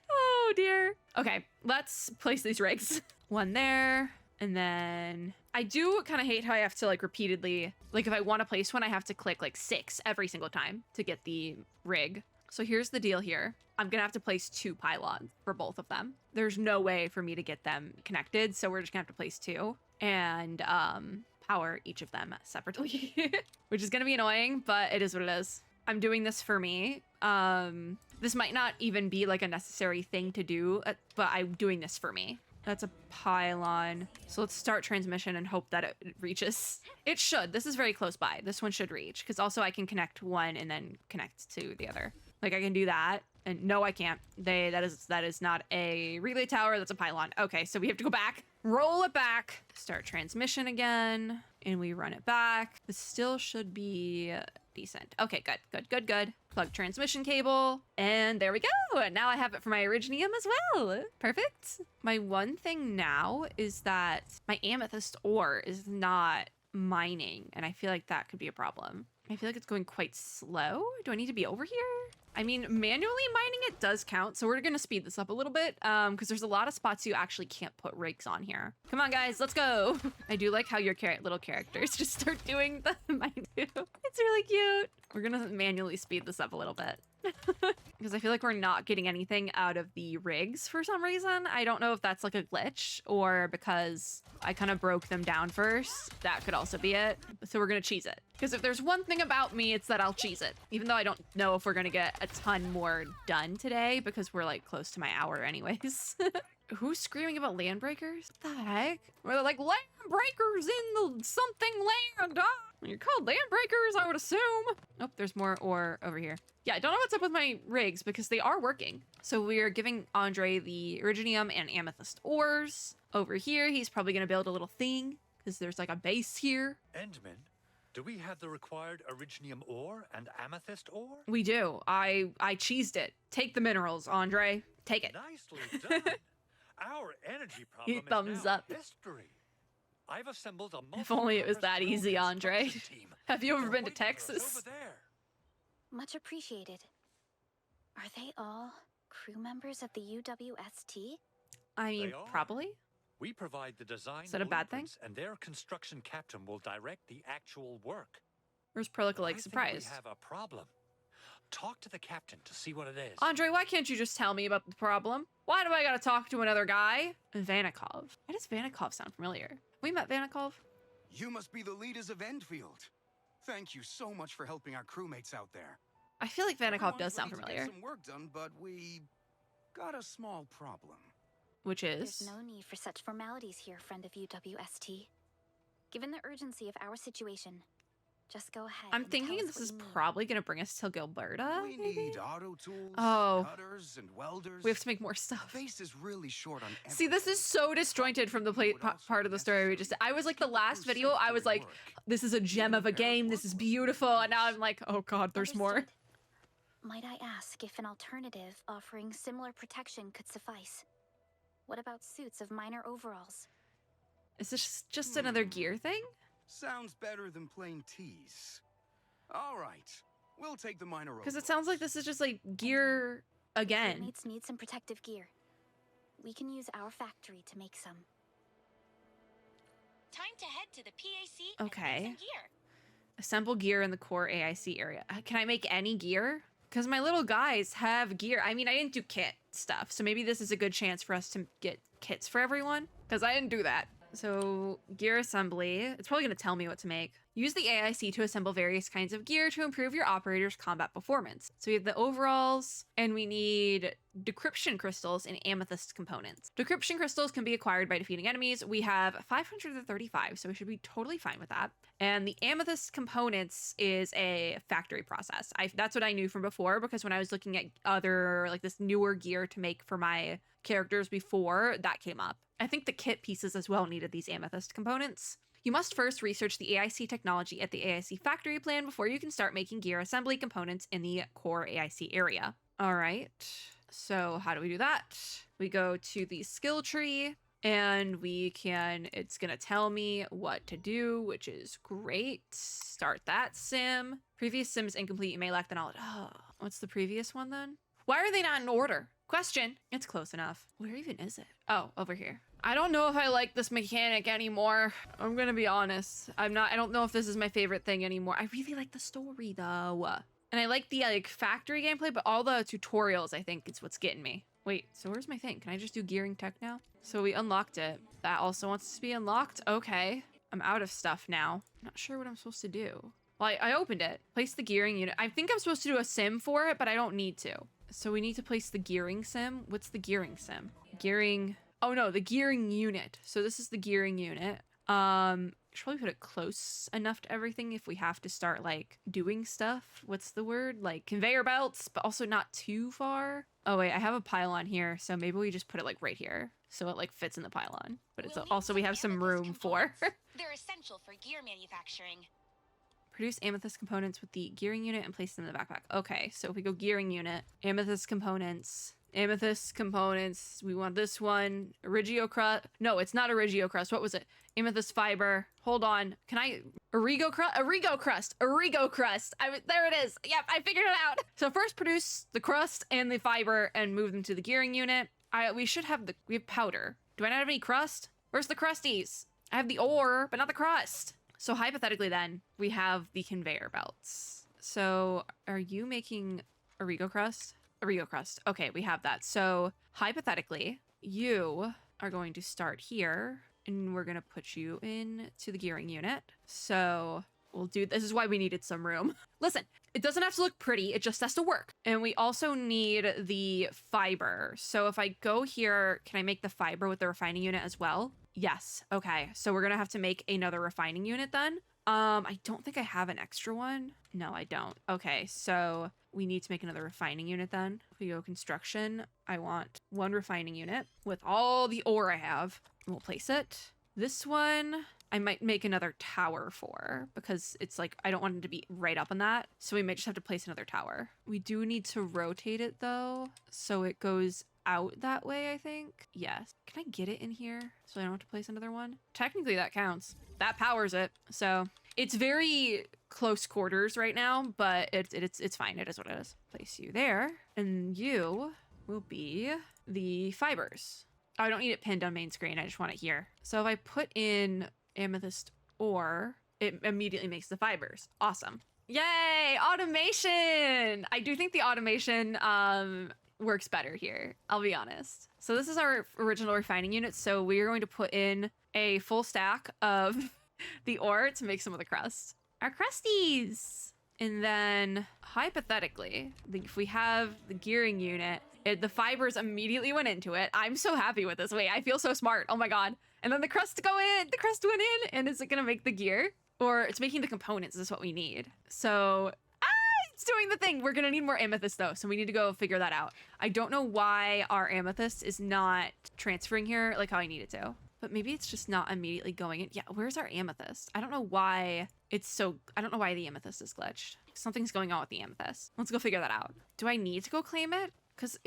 Oh dear. Okay, let's place these rigs. One there, and then I do kind of hate how I have to like repeatedly, like if I want to place one, I have to click like 6 every single time to get the rig. So here's the deal here. I'm gonna have to place 2 pylons for both of them. There's no way for me to get them connected, so we're just gonna have to place 2 and power each of them separately, which is gonna be annoying, but it is what it is. I'm doing this for me. This might not even be like a necessary thing to do, but I'm doing this for me. That's a pylon. So let's start transmission and hope that it reaches. It should. This is very close by. This one should reach, because also I can connect one and then connect to the other. Like I can do that. And no, I can't. That is not a relay tower. That's a pylon. Okay, so we have to go back, roll it back, start transmission again, and we run it back. This still should be decent. Okay, good. Plug transmission cable, and there we go. And now I have it for my Originium as well. Perfect. My one thing now is that my amethyst ore is not mining, and I feel like that could be a problem. I feel like it's going quite slow. Do I need to be over here? I mean, manually mining it does count, so we're gonna speed this up a little bit, because there's a lot of spots you actually can't put rigs on here. Come on, guys, let's go. I do like how your little characters just start doing the mine too. It's really cute. We're gonna manually speed this up a little bit. Because I feel like we're not getting anything out of the rigs for some reason. I don't know if that's like a glitch or because I kind of broke them down first. That could also be it. So we're gonna cheese it. Because if there's one thing about me, it's that I'll cheese it. Even though I don't know if we're gonna get a ton more done today because we're like close to my hour anyways. Who's screaming about land breakers? What the heck? We're like land breakers in the something land. You're called land breakers, I would assume. Oh, there's more ore over here. Yeah, I don't know what's up with my rigs because they are working. So we are giving Andre the Originium and Amethyst ores. Over here, he's probably gonna build a little thing Because there's like a base here. Endman, do we have the required originium ore and amethyst ore? We do. I cheesed it. Take the minerals, Andre. Take it. Nicely done. Our energy problem Thumbs is now up. history. I've assembled a If only it was that multi-purpose easy, drone Andre. construction team. Have you ever They're been to waiting for us Texas? over there. Much appreciated. Are they all crew members of the UWST? I mean, They are. probably. We provide the design Is that a bad thing? blueprints, and their construction captain will direct the actual work. Where's Perlica But I like think surprised? we have a problem. Talk to the captain to see what it is. Andre, why can't you just tell me about the problem? Why do I gotta talk to another guy? Vanikov. Why does Vanikov sound familiar? We met Vanikov? You must be the leaders of Endfield. Thank you so much for helping our crewmates out there. I feel like Vanikov does Everyone's sound ready to familiar. get some work done, but we got a small problem. Which There's is... no need for such formalities here, friend of UWST. Given the urgency of our situation, just go ahead. I'm and tell thinking us this what is you need. probably gonna bring us to Gilberta, We maybe? need auto tools, Oh. cutters, and welders. We have to make more stuff. The base is really short on See, this is so disjointed from the part of the story we just did. I was like, the last video, I was like, this is a gem of a game, this is beautiful, and now I'm like, oh god, there's more. Understood. Might I ask if an alternative offering similar protection could suffice? What about suits of minor overalls? Is this just another gear thing? Sounds better than plain tees. All right, we'll take the minor. Because it sounds like this is just like gear again. Crewmates need some protective gear. We can use our factory to make some. Time to head to the PAC Okay. and get some gear. Assemble gear in the core AIC area. Can I make any gear? Because my little guys have gear. I mean, I didn't do kit stuff, so maybe this is a good chance for us to get kits for everyone, because I didn't do that. So, gear assembly. It's probably going to tell me what to make. Use the AIC to assemble various kinds of gear to improve your operator's combat performance. So we have the overalls, and we need decryption crystals and amethyst components. Decryption crystals can be acquired by defeating enemies. We have 535, so we should be totally fine with that. And the amethyst components is a factory process. That's what I knew from before, because when I was looking at other, like this newer gear to make for my characters before, that came up. I think the kit pieces as well needed these amethyst components. You must first research the AIC technology at the AIC factory plan before you can start making gear assembly components in the core AIC area. All right, so how do we do that? We go to the skill tree and it's gonna tell me what to do, which is great. Start that sim. Previous sim is incomplete, you may lack the knowledge. Oh, what's the previous one then? Why are they not in order? Question. It's close enough. Where even is it? Oh, over here. I don't know if I like this mechanic anymore. I'm gonna be honest. I don't know if this is my favorite thing anymore. I really like the story though. And I like the like factory gameplay, but all the tutorials I think is what's getting me. Wait, so where's my thing? Can I just do gearing tech now? So we unlocked it. That also wants to be unlocked. Okay. I'm out of stuff now. I'm not sure what I'm supposed to do. Well, I opened it. Place the gearing unit. I think I'm supposed to do a sim for it, but I don't need to. So we need to place the gearing sim. What's the gearing sim? Gearing. Oh no, the gearing unit. So this is the gearing unit. Should probably put it close enough to everything if we have to start like doing stuff. What's the word? Like conveyor belts, but also not too far. Oh wait, I have a pylon here, so maybe we just put it like right here, so it like fits in the pylon. But it's We'll need also we have some amethyst room for. components. They're essential for gear manufacturing. Produce amethyst components with the gearing unit and place them in the backpack. Okay, so if we go gearing unit, amethyst components, we want this one. Origio crust. No, it's not Origio crust. What was it? Amethyst fiber. Hold on. Can I? Origo crust. There it is. Yep, I figured it out. So first produce the crust and the fiber and move them to the gearing unit. We have powder. Do I not have any crust? Where's the crusties? I have the ore, but not the crust. So hypothetically then, we have the conveyor belts. So are you making Origo crust? Origo crust. Okay, we have that. So hypothetically, you are going to start here and we're going to put you in to the gearing unit. So we'll do, this is why we needed some room. Listen, it doesn't have to look pretty. It just has to work. And we also need the fiber. So if I go here, can I make the fiber with the refining unit as well? Yes. Okay. So we're going to have to make another refining unit then. I don't think I have an extra one. No, I don't. Okay. So we need to make another refining unit then. If we go construction, I want one refining unit with all the ore I have. We'll place it. This one, I might make another tower for, because it's like, I don't want it to be right up on that. So we might just have to place another tower. We do need to rotate it though, so it goes out that way, I think. Yes. Can I get it in here so I don't have to place another one? Technically that counts. That powers it. So it's very close quarters right now, but it's fine. It is what it is. Place you there, and you will be the fibers. Oh, I don't need it pinned on main screen. I just want it here. So if I put in amethyst ore, it immediately makes the fibers. Awesome. Yay, automation! I do think the automation works better here, I'll be honest. So this is our original refining unit, so we are going to put in a full stack of the ore to make some of the crust. Our crusties! And then, hypothetically, if we have the gearing unit, the fibers immediately went into it. I'm so happy with this. Wait, I feel so smart. Oh my god. And then the crust went in, and is it gonna make the gear? Or it's making the components, is what we need. So, it's doing the thing. We're gonna need more amethyst though, so we need to go figure that out. I don't know why our amethyst is not transferring here like how I need it to. But maybe it's just not immediately going in. Yeah, where's our amethyst? I don't know why I don't know why the amethyst is glitched. Something's going on with the amethyst. Let's go figure that out. Do I need to go claim it? Because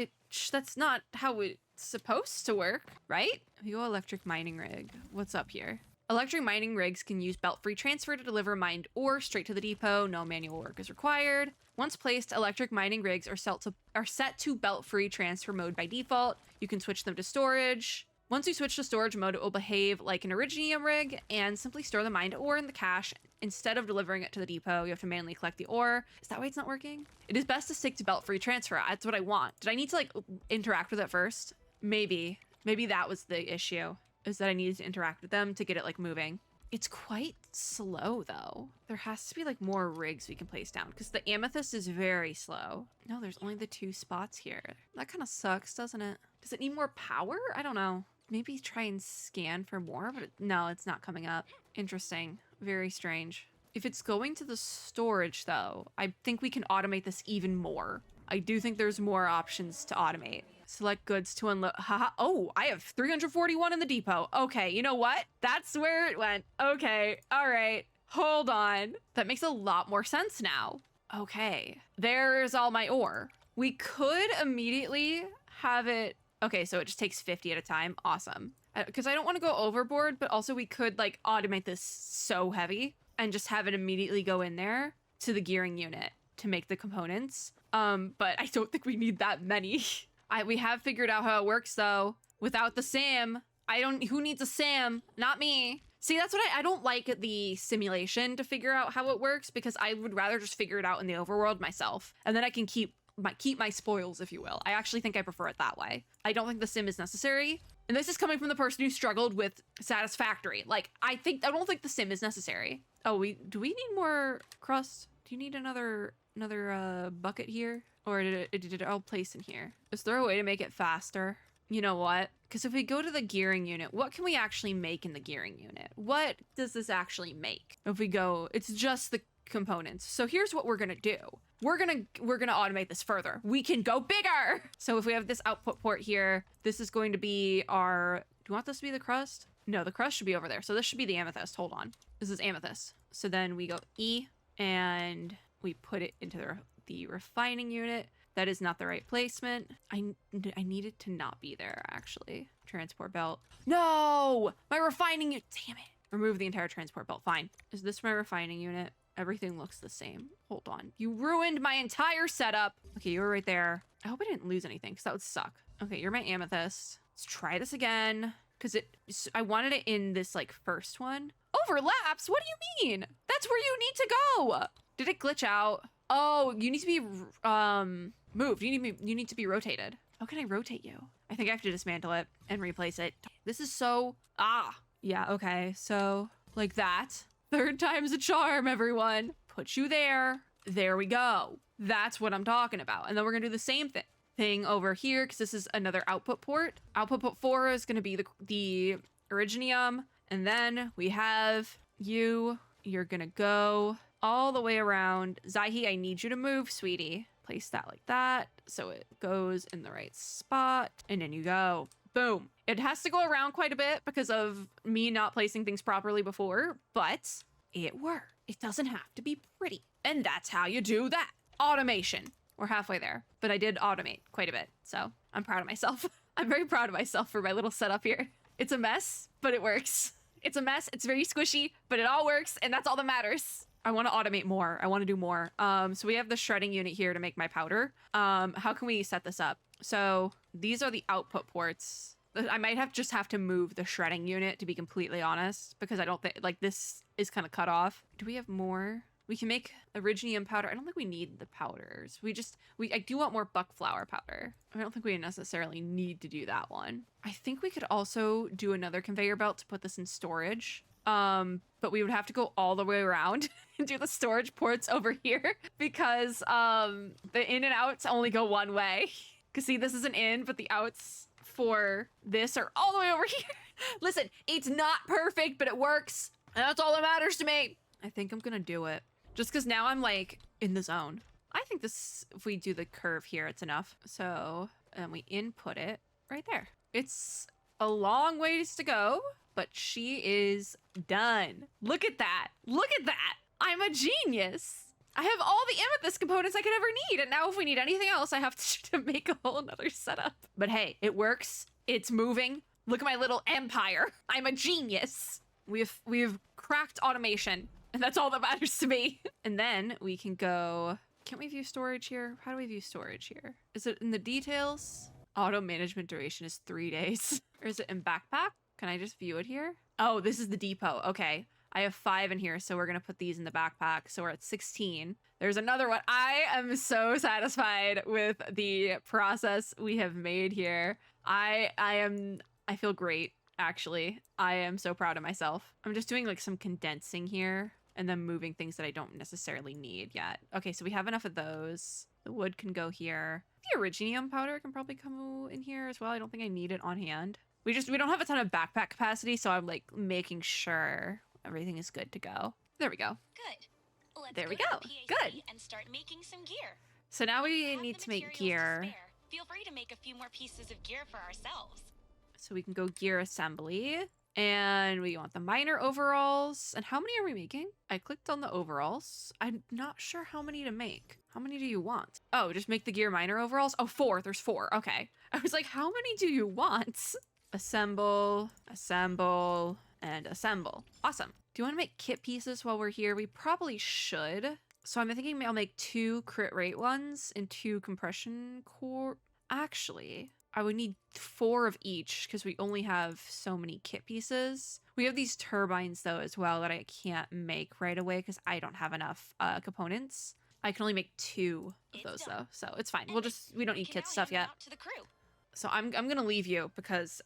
that's not how it's supposed to work, right? If you go electric mining rig, what's up here? Electric mining rigs can use belt-free transfer to deliver mined ore straight to the depot. No manual work is required. Once placed, electric mining rigs are set to belt-free transfer mode by default. You can switch them to storage. Once you switch to storage mode, it will behave like an Originium rig and simply store the mined ore in the cache. Instead of delivering it to the depot, you have to manually collect the ore. Is that why it's not working? It is best to stick to belt-free transfer. That's what I want. Did I need to like interact with it first? Maybe that was the issue, is that I needed to interact with them to get it like moving. It's quite slow though. There has to be like more rigs we can place down because the amethyst is very slow. No, there's only the 2 spots here. That kind of sucks, doesn't it? Does it need more power? I don't know. Maybe try and scan for more, but no, it's not coming up. Interesting. Very strange. If it's going to the storage though, I think we can automate this even more. I do think there's more options to automate. Select goods to unload. Haha. Oh, I have 341 in the depot. Okay, you know what? That's where it went. Okay, all right. Hold on. That makes a lot more sense now. Okay, there's all my ore. We could immediately have it. Okay, so it just takes 50 at a time. Awesome. Because I don't want to go overboard, but also we could like automate this so heavy and just have it immediately go in there to the gearing unit to make the components. But I don't think we need that many. We have figured out how it works though. Without the SAM, who needs a SAM? Not me. See, that's what I don't like the simulation to figure out how it works because I would rather just figure it out in the overworld myself. And then I can keep my spoils, if you will. I actually think I prefer it that way. I don't think the sim is necessary. And this is coming from the person who struggled with Satisfactory. Like, I don't think the sim is necessary. Oh, do we need more crust? Do you need another bucket here? Or did it all place in here? Is there a way to make it faster? You know what? Because if we go to the gearing unit, what can we actually make in the gearing unit? What does this actually make? If we go, it's just the components. So here's what we're gonna do. We're gonna automate this further. We can go bigger. So if we have this output port here, this is going to be our, do you want this to be the crust? No, the crust should be over there. So this should be the amethyst. Hold on. This is amethyst. So then we go E and we put it into the refining unit. That is not the right placement. I need it to not be there, actually. Transport belt. No! My refining unit. Damn it. Remove the entire transport belt. Fine. Is this my refining unit? Everything looks the same. Hold on. You ruined my entire setup. Okay, you were right there. I hope I didn't lose anything, because that would suck. Okay, you're my amethyst. Let's try this again. Because I wanted it in this, like, first one. Overlaps? What do you mean? That's where you need to go. Did it glitch out? Oh, you need to be moved. You need to be rotated. How can I rotate you? I think I have to dismantle it and replace it. This is so... Yeah, okay. So, like that. 3rd time's a charm, everyone. Put you there. There we go. That's what I'm talking about. And then we're gonna do the same thing over here because this is another output port. Output port 4 is gonna be the Originium. And then we have you. You're gonna go all the way around. Zaihi, I need you to move, sweetie. place that like that so it goes in the right spot, and then you go. Boom. It has to go around quite a bit because of me not placing things properly before, but it worked. It doesn't have to be pretty. And that's how you do that. Automation. We're halfway there, but I did automate quite a bit, so I'm proud of myself. I'm very proud of myself for my little setup here. It's a mess, but it works. It's a mess, it's very squishy, but it all works, and that's all that matters. I want to automate more. I want to do more. So we have the shredding unit here to make my powder. How can we set this up? So these are the output ports. I might just have to move the shredding unit, to be completely honest, because I don't think, like, this is kind of cut off. Do we have more? We can make Originium powder. I don't think we need the powders. I do want more buck flower powder. I don't think we necessarily need to do that one. I think we could also do another conveyor belt to put this in storage. But we would have to go all the way around and do the storage ports over here because the in and outs only go one way. Cause see, this is an in, but the outs for this are all the way over here. Listen, it's not perfect, but it works. And that's all that matters to me. I think I'm gonna do it. Just cause now I'm like in the zone. I think this, if we do the curve here, it's enough. So, and we input it right there. It's a long ways to go, but she is done. Look at that. Look at that. I'm a genius. I have all the amethyst components I could ever need. And now if we need anything else, I have to make a whole nother setup. But hey, it works. It's moving. Look at my little empire. I'm a genius. We've cracked automation, and that's all that matters to me. And then we can go, can't we view storage here? How do we view storage here? Is it in the details? Auto management duration is 3 days. Or is it in backpack? Can I just view it here? Oh, this is the depot. Okay. I have 5 in here, so we're going to put these in the backpack. So we're at 16. There's another one. I am so satisfied with the process we have made here. I feel great, actually. I am so proud of myself. I'm just doing like some condensing here and then moving things that I don't necessarily need yet. Okay, so we have enough of those. The wood can go here. The Originium powder can probably come in here as well. I don't think I need it on hand. We don't have a ton of backpack capacity, so I'm like making sure everything is good to go. There we go. Good. Let's There we to go. the PAC Good. And start making some gear. So now we Have need the to make materials gear. spare. Feel free to make a few more pieces of gear for ourselves. So we can go gear assembly. And we want the miner overalls. And how many are we making? I clicked on the overalls. I'm not sure how many to make. How many do you want? Oh, just make the gear miner overalls? Oh, 4. There's 4. Okay. I was like, how many do you want? Assemble, assemble, and assemble. Awesome. Do you want to make kit pieces while we're here? We probably should. So I'm thinking I'll make 2 crit rate ones and 2 compression core. Actually, I would need 4 of each because we only have so many kit pieces. We have these turbines though as well that I can't make right away because I don't have enough components. I can only make 2 of those though, so it's fine. We don't need kit stuff yet. To the crew. So I'm gonna leave you because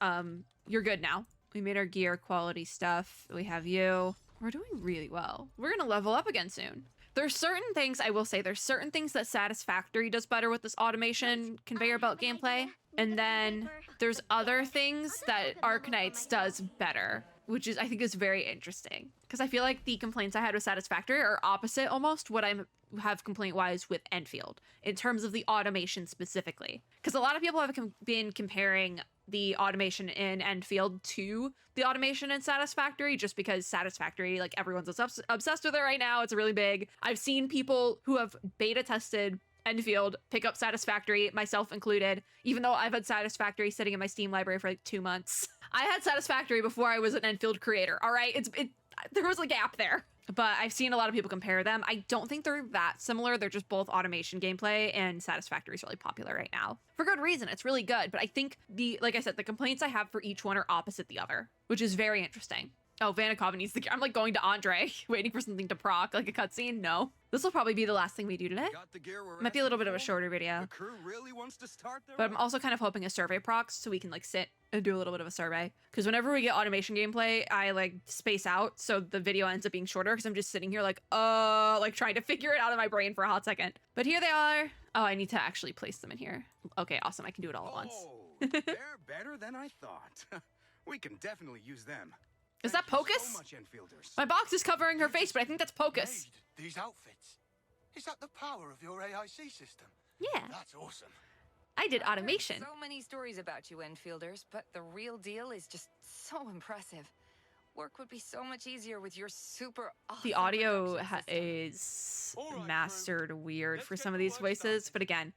you're good now. We made our gear quality stuff. We have you. We're doing really well. We're gonna level up again soon. There's certain things, I will say, there's certain things that Satisfactory does better with this automation conveyor belt gameplay. And then there's other things that Arknights does better, which is, I think, is very interesting. Because I feel like the complaints I had with Satisfactory are opposite almost what I have complaint-wise with Endfield, in terms of the automation specifically. Because a lot of people have been comparing the automation in Endfield to the automation in Satisfactory, just because Satisfactory, like, everyone's obsessed with it right now. It's really big. I've seen people who have beta tested Endfield pick up Satisfactory, myself included, even though I've had Satisfactory sitting in my Steam library for like 2 months. I had Satisfactory before I was an Endfield creator, all right? There was a gap there. But I've seen a lot of people compare them. I don't think they're that similar. They're just both automation gameplay, and Satisfactory is really popular right now. For good reason. It's really good. But I think like I said, the complaints I have for each one are opposite the other, which is very interesting. Oh, Vanikov needs the gear. I'm like going to Andre, waiting for something to proc, like a cutscene. No. This will probably be the last thing we do today. Got the gear we're Might be a little bit of a shorter video. The crew really wants to start their But I'm also kind of hoping a survey procs so we can like sit and do a little bit of a survey. Because whenever we get automation gameplay, I like space out. So the video ends up being shorter because I'm just sitting here like trying to figure it out in my brain for a hot second. But here they are. Oh, I need to actually place them in here. Okay, awesome. I can do it all at once. Oh, they're better than I thought. We can definitely use them. Is that Thank you Pocus? so much, Enfielders. My box is covering her face, but I think that's Pocus. Made these outfits. Is that the power of your AIC system? Yeah, That's awesome. I did I've heard automation. So many stories about you Enfielders, but the real deal is just so impressive. Work would be so much easier with your super awesome The audio production system. is All right, mastered weird Let's for get some of the these work voices, started. but again,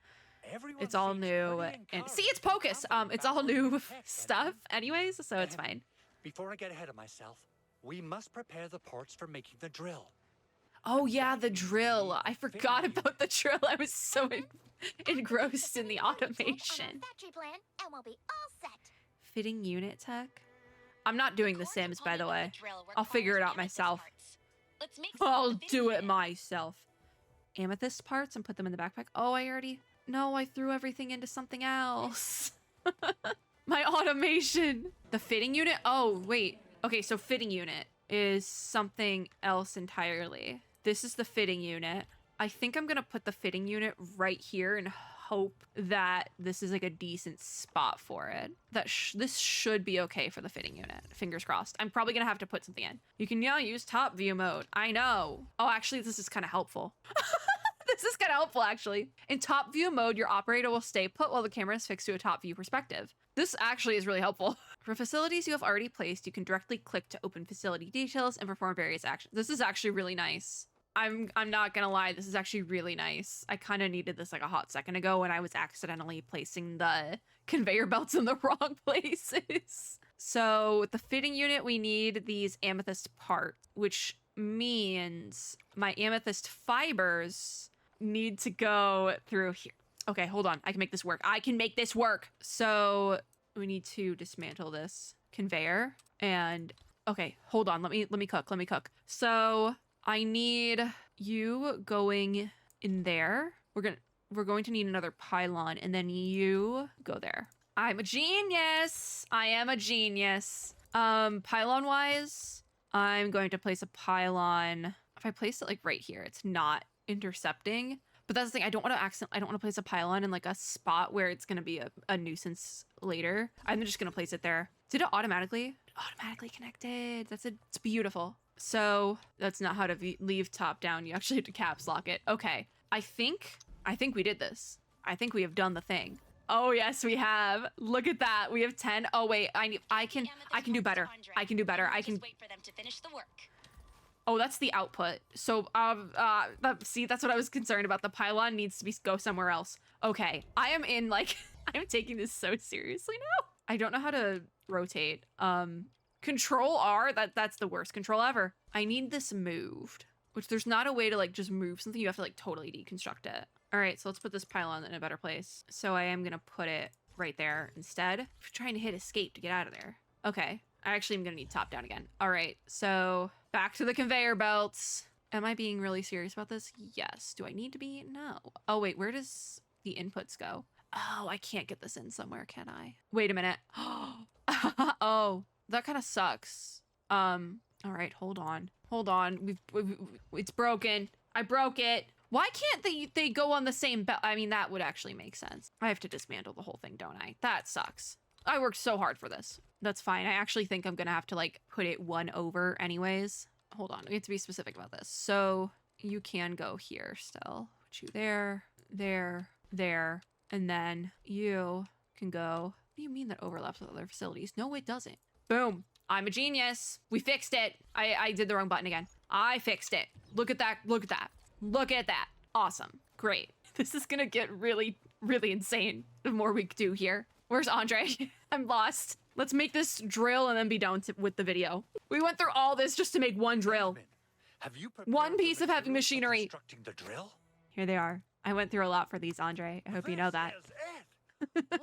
Everyone it's all seems new. pretty And see, encouraged it's and Pocus. confident It's all about new working tech, stuff, Benjamin. anyways, so it's fine. Before I get ahead of myself, we must prepare the ports for making the drill. Oh yeah, that the means we drill. need I a forgot fitting about the drill. I was so engrossed in the On our automation. factory plan, and we'll be all set. Fitting unit tech. I'm not doing The core Sims, by the component way. of drill I'll figure it requires out amethyst myself. parts. Let's make some I'll with the do it unit. myself. Amethyst parts and put them in the backpack. Oh, I already... No, I threw everything into something else. My automation. The fitting unit? Oh, wait. Okay, so fitting unit is something else entirely. This is the fitting unit. I think I'm gonna put the fitting unit right here and hope that this is like a decent spot for it. This should be okay for the fitting unit. Fingers crossed. I'm probably gonna have to put something in. You can now use top view mode. I know. Oh, actually, this is kind of helpful. This is kind of helpful, actually. In top view mode, your operator will stay put while the camera is fixed to a top view perspective. This actually is really helpful. For facilities you have already placed, you can directly click to open facility details and perform various actions. This is actually really nice. I'm not gonna lie, this is actually really nice. I kind of needed this like a hot second ago when I was accidentally placing the conveyor belts in the wrong places. So with the fitting unit, we need these amethyst parts, which means my amethyst fibers need to go through here. Okay, hold on. I can make this work. I can make this work. So we need to dismantle this conveyor and okay, hold on. Let me cook. So I need you going in there. We're going to need another pylon and then you go there. I'm a genius. I am a genius. Pylon wise, I'm going to place a pylon. If I place it like right here, it's not intercepting. But that's the thing, I don't want to place a pylon in like a spot where it's gonna be a nuisance later. I'm just gonna place it there. Did it automatically? It automatically connected. It's beautiful. So that's not how to leave top down. You actually have to caps lock it. Okay, I think we did this. I think we have done the thing. Oh yes, we have. Look at that. We have 10. Oh wait, I can do better. I can do better. I can Just wait for them to finish the work. Oh, that's the output. So, see, that's what I was concerned about. The pylon needs to go somewhere else. Okay, I am in, like, I'm taking this so seriously now. I don't know how to rotate. Control R, that's the worst control ever. I need this moved, which there's not a way to, like, just move something. You have to, like, totally deconstruct it. All right, so let's put this pylon in a better place. So I am gonna put it right there instead. I'm trying to hit escape to get out of there. Okay, I actually am gonna need top down again. All right, so back to the conveyor belts. Am I being really serious about this? Yes. Do I need to be? No. Oh, wait, where does the inputs go? Oh, I can't get this in somewhere, can I? Wait a minute. Oh, that kind of sucks. All right, hold on. It's broken. I broke it. Why can't they go on the same belt? I mean, that would actually make sense. I have to dismantle the whole thing, don't I? That sucks. I worked so hard for this. That's fine. I actually think I'm gonna have to like put it one over anyways. Hold on, we have to be specific about this. So you can go here still. Put you there, and then you can go. What do you mean that overlaps with other facilities? No, it doesn't. Boom. I'm a genius. We fixed it. I did the wrong button again. I fixed it. Look at that. Look at that. Look at that. Awesome. Great. This is gonna get really, really insane the more we do here. Where's Andre? I'm lost. Let's make this drill and then be done with the video. We went through all this just to make one drill. Benjamin, have you One prepared piece the of heavy materials for machinery. constructing the drill? Here they are. I went through a lot for these, Andre. I hope you know that. This is it.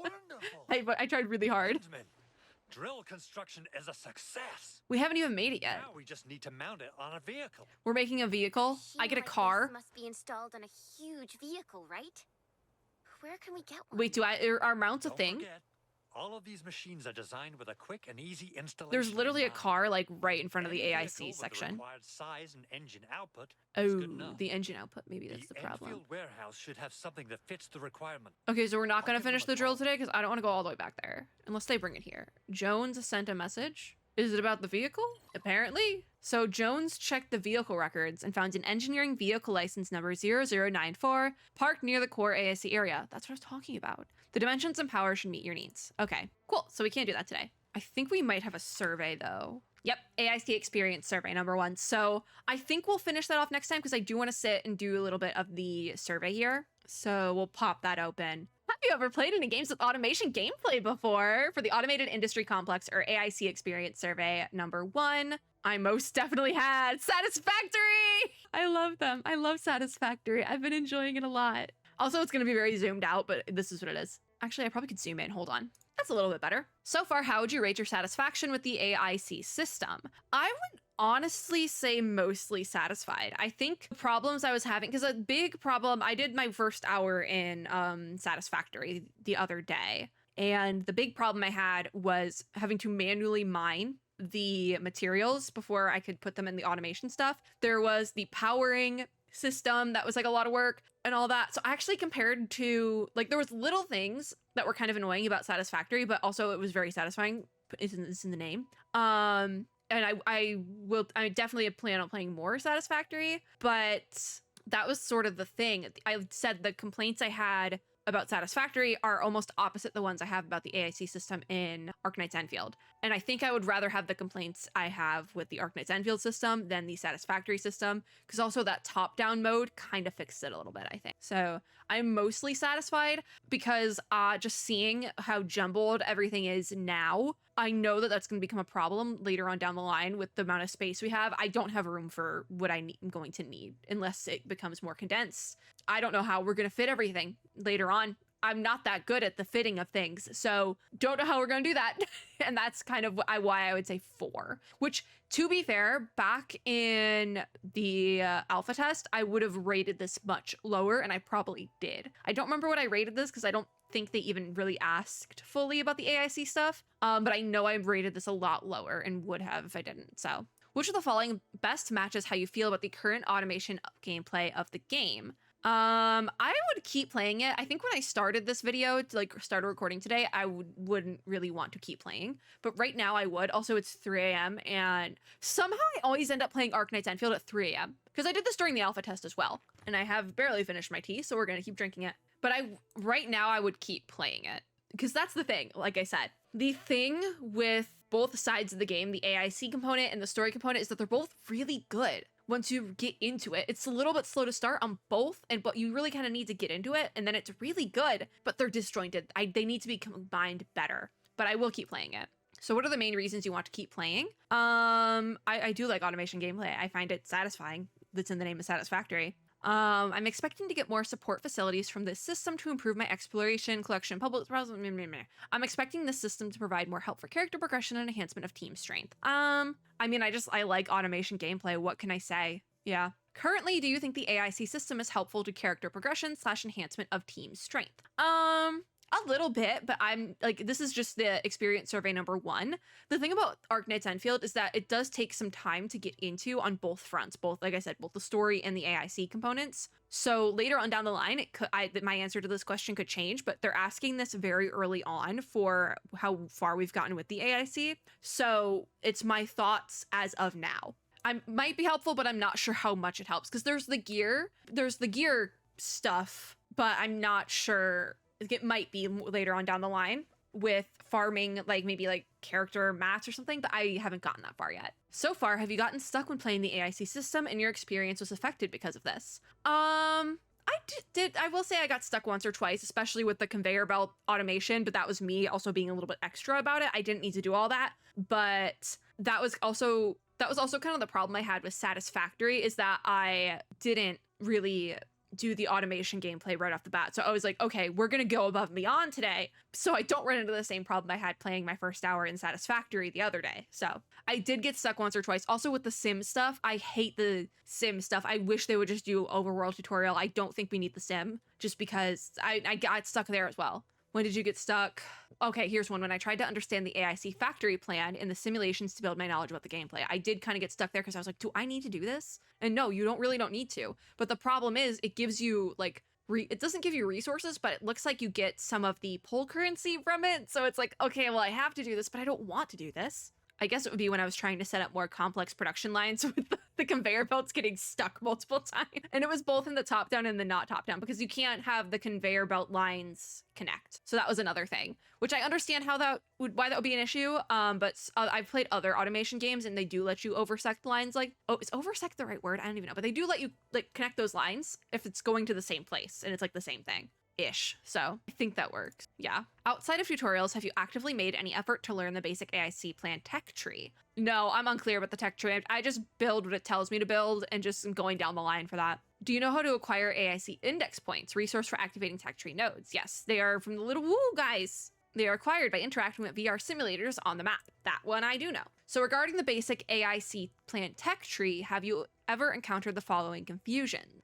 Wonderful. I tried really hard. Benjamin, drill construction is a success. We haven't even made it yet. Now we just need to mount it on a vehicle. We're making a vehicle. I get a Like car. this must be installed on a huge vehicle, right? Where can we get one? Wait, are mounts a Don't thing? forget, all of these machines are designed with a quick and easy installation. There's literally in a mind. car like right in front of the Any AIC vehicle with the section. required size and engine output is Oh, good enough. the engine output. Maybe that's the problem. Enfield warehouse should have something that fits the requirement. Okay, so we're not I'll gonna give them finish a the drill call. today because I don't want to go all the way back there unless they bring it here. Jones sent a message. Is it about the vehicle? Apparently. So Jones checked the vehicle records and found an engineering vehicle license number 0094 parked near the core AIC area. That's what I was talking about. The dimensions and power should meet your needs. Okay, cool. So we can't do that today. I think we might have a survey though. Yep, AIC experience survey number 1. So I think we'll finish that off next time because I do want to sit and do a little bit of the survey here. So we'll pop that open. Have you ever played any games with automation gameplay before? For the Automated Industry Complex or AIC experience survey number 1, I most definitely had Satisfactory. I love them. I love Satisfactory. I've been enjoying it a lot. Also, it's going to be very zoomed out, but this is what it is. Actually, I probably could zoom in. Hold on. That's a little bit better. So far, how would you rate your satisfaction with the AIC system? I would honestly say mostly satisfied. I think the problems I was having, because a big problem, I did my first hour in Satisfactory the other day, and the big problem I had was having to manually mine the materials before I could put them in the automation stuff. There was the powering system that was like a lot of work and all that. So I actually compared to, like, there was little things that were kind of annoying about Satisfactory, but also it was very satisfying. It's in the name. And I definitely plan on playing more Satisfactory, but that was sort of the thing. I said the complaints I had about Satisfactory are almost opposite the ones I have about the AIC system in Arknights Endfield. And I think I would rather have the complaints I have with the Arknights Endfield system than the Satisfactory system, because also that top-down mode kind of fixed it a little bit, I think. So I'm mostly satisfied because just seeing how jumbled everything is now, I know that that's going to become a problem later on down the line with the amount of space we have. I don't have room for what I'm going to need unless it becomes more condensed. I don't know how we're going to fit everything later on. I'm not that good at the fitting of things, so don't know how we're going to do that. And that's kind of why I would say 4, which, to be fair, back in the alpha test, I would have rated this much lower, and I probably did. I don't remember what I rated this because I don't think they even really asked fully about the AIC stuff, but I know I rated this a lot lower and would have if I didn't. So which of the following best matches how you feel about the current automation gameplay of the game? I would keep playing it. I think when I started this video to like start recording today, I wouldn't really want to keep playing, but right now I would. Also, it's 3 a.m. and somehow I always end up playing Arknights Enfield at 3 a.m. because I did this during the alpha test as well, and I have barely finished my tea, so we're gonna keep drinking it. But right now I would keep playing it because that's the thing. Like I said, the thing with both sides of the game, the AIC component and the story component, is that they're both really good. Once you get into it, it's a little bit slow to start on both, but you really kind of need to get into it, and then it's really good, but they're disjointed. They need to be combined better, but I will keep playing it. So what are the main reasons you want to keep playing? I do like automation gameplay. I find it satisfying. That's in the name of Satisfactory. I'm expecting to get more support facilities from this system to improve my exploration, collection, public... I'm expecting this system to provide more help for character progression and enhancement of team strength. I mean, I like automation gameplay. What can I say? Yeah. Currently, do you think the AIC system is helpful to character progression / enhancement of team strength? A little bit, but I'm like, this is just the experience survey number 1. The thing about Arknights Enfield is that it does take some time to get into on both fronts, both, like I said, both the story and the AIC components. So later on down the line, my answer to this question could change, but they're asking this very early on for how far we've gotten with the AIC. So it's my thoughts as of now. I might be helpful, but I'm not sure how much it helps because there's the gear stuff, but I'm not sure. It might be later on down the line with farming, like maybe like character mats or something, but I haven't gotten that far yet. So far, have you gotten stuck when playing the AIC system and your experience was affected because of this? I will say I got stuck once or twice, especially with the conveyor belt automation, but that was me also being a little bit extra about it. I didn't need to do all that, but that was also kind of the problem I had with Satisfactory, is that I didn't really do the automation gameplay right off the bat. So I was like, okay, we're gonna go above and beyond today, so I don't run into the same problem I had playing my first hour in Satisfactory the other day. So I did get stuck once or twice. Also with the sim stuff, I hate the sim stuff. I wish they would just do overworld tutorial. I don't think we need the sim, just because I got stuck there as well. When did you get stuck? Okay, here's one. When I tried to understand the AIC factory plan in the simulations to build my knowledge about the gameplay. I did kind of get stuck there because I was like, do I need to do this? And no, you don't need to. But the problem is it gives you like, it doesn't give you resources, but it looks like you get some of the pull currency from it. So it's like, okay, well, I have to do this, but I don't want to do this. I guess it would be when I was trying to set up more complex production lines with the conveyor belts getting stuck multiple times. And it was both in the top down and the not top down because you can't have the conveyor belt lines connect. So that was another thing, which I understand why that would be an issue. But I've played other automation games and they do let you oversect lines. Like, oh, is oversect the right word? I don't even know, but they do let you like connect those lines if it's going to the same place and it's like the same thing. Ish. So I think that works. Yeah. Outside of tutorials, have you actively made any effort to learn the basic AIC plan tech tree? No, I'm unclear about the tech tree. I just build what it tells me to build and just am going down the line for that. Do you know how to acquire AIC index points, resource for activating tech tree nodes? Yes, they are from the little woo guys. They are acquired by interacting with VR simulators on the map. That one I do know. So regarding the basic AIC plan tech tree, have you ever encountered the following confusion?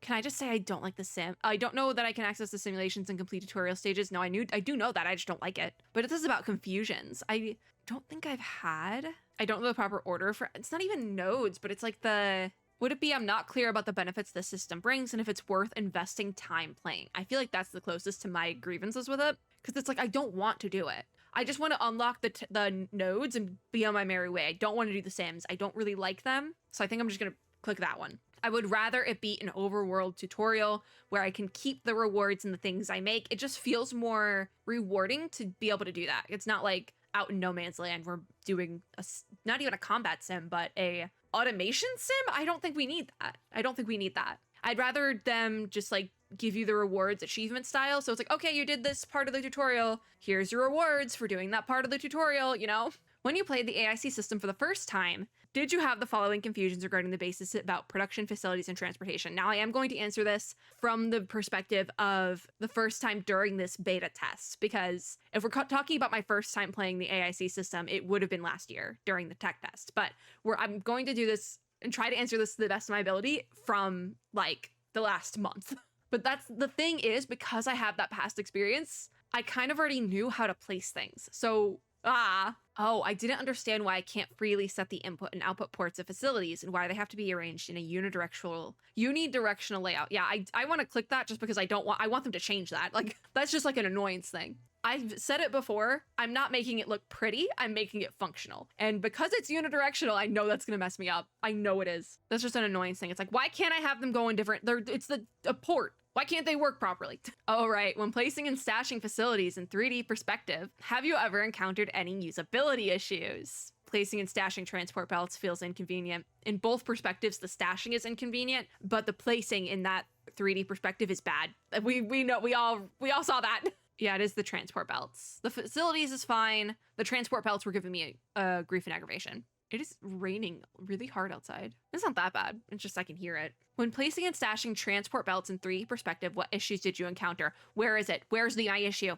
Can I just say I don't like the sim? I don't know that I can access the simulations and complete tutorial stages. No, I do know that. I just don't like it. But it is about confusions. I don't think I've had. I don't know the proper order for. It's not even nodes, but it's like the. Would it be I'm not clear about the benefits the system brings and if it's worth investing time playing? I feel like that's the closest to my grievances with it because it's like I don't want to do it. I just want to unlock the nodes and be on my merry way. I don't want to do the sims. I don't really like them, so I think I'm just gonna click that one. I would rather it be an overworld tutorial where I can keep the rewards and the things I make. It just feels more rewarding to be able to do that. It's not like out in no man's land we're doing not even a combat sim, but a automation sim. I don't think we need that. I'd rather them just like give you the rewards achievement style. So it's like, okay, you did this part of the tutorial. Here's your rewards for doing that part of the tutorial, you know? When you played the AIC system for the first time, did you have the following confusions regarding the basis about production facilities and transportation? Now, I am going to answer this from the perspective of the first time during this beta test, because if we're talking about my first time playing the AIC system, it would have been last year during the tech test. But I'm going to do this and try to answer this to the best of my ability from like the last month. But that's the thing is, because I have that past experience, I kind of already knew how to place things. So I didn't understand why I can't freely set the input and output ports of facilities and why they have to be arranged in a unidirectional layout. Yeah, I want to click that just because I want them to change that. Like, that's just like an annoyance thing. I've said it before, I'm not making it look pretty, I'm making it functional. And because it's unidirectional, I know that's gonna mess me up. I know it is. That's just an annoyance thing. It's like, why can't I have them go in different, it's a port. Why can't they work properly? Oh, right. When placing and stashing facilities in 3D perspective, have you ever encountered any usability issues? Placing and stashing transport belts feels inconvenient. In both perspectives, the stashing is inconvenient, but the placing in that 3D perspective is bad. We know, we all saw that. Yeah, it is the transport belts. The facilities is fine. The transport belts were giving me a grief and aggravation. It is raining really hard outside. It's not that bad. It's just I can hear it. When placing and stashing transport belts in 3D perspective, what issues did you encounter? Where is it? Where's my issue?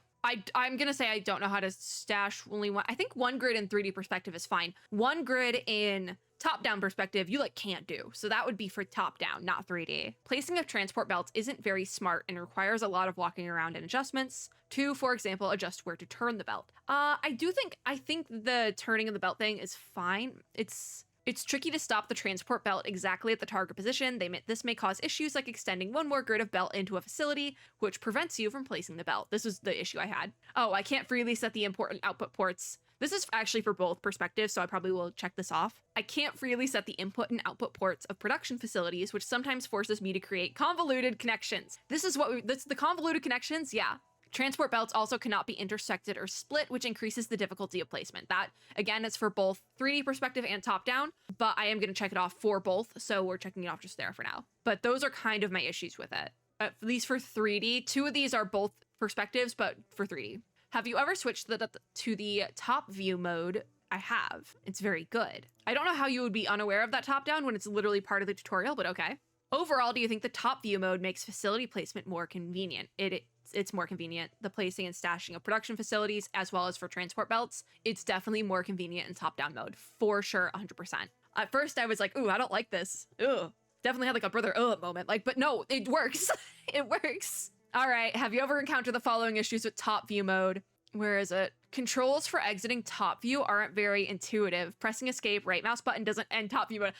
I'm gonna say I don't know how to stash only one. I think one grid in 3D perspective is fine. One grid in top-down perspective, you like can't do. So that would be for top-down, not 3D. Placing of transport belts isn't very smart and requires a lot of walking around and adjustments. To, for example, adjust where to turn the belt. I think the turning of the belt thing is fine. It's tricky to stop the transport belt exactly at the target position. This may cause issues like extending one more grid of belt into a facility, which prevents you from placing the belt. This was the issue I had. Oh, I can't freely set the input and output ports. This is actually for both perspectives, so I probably will check this off. I can't freely set the input and output ports of production facilities, which sometimes forces me to create convoluted connections. This is the convoluted connections, yeah. Transport belts also cannot be intersected or split, which increases the difficulty of placement. That, again, is for both 3D perspective and top-down, but I am going to check it off for both, so we're checking it off just there for now. But those are kind of my issues with it. At least for 3D, 2 of these are both perspectives, but for 3D. Have you ever switched to the top view mode? I have. It's very good. I don't know how you would be unaware of that top-down when it's literally part of the tutorial, but okay. Overall, do you think the top view mode makes facility placement more convenient? It's more convenient. The placing and stashing of production facilities, as well as for transport belts, it's definitely more convenient in top-down mode. For sure, 100%. At first, I was like, ooh, I don't like this. Ugh. Definitely had like a brother moment. But no, it works. It works. All right, have you ever encountered the following issues with top view mode? Where is it? Controls for exiting top view aren't very intuitive. Pressing escape, right mouse button doesn't end top view. But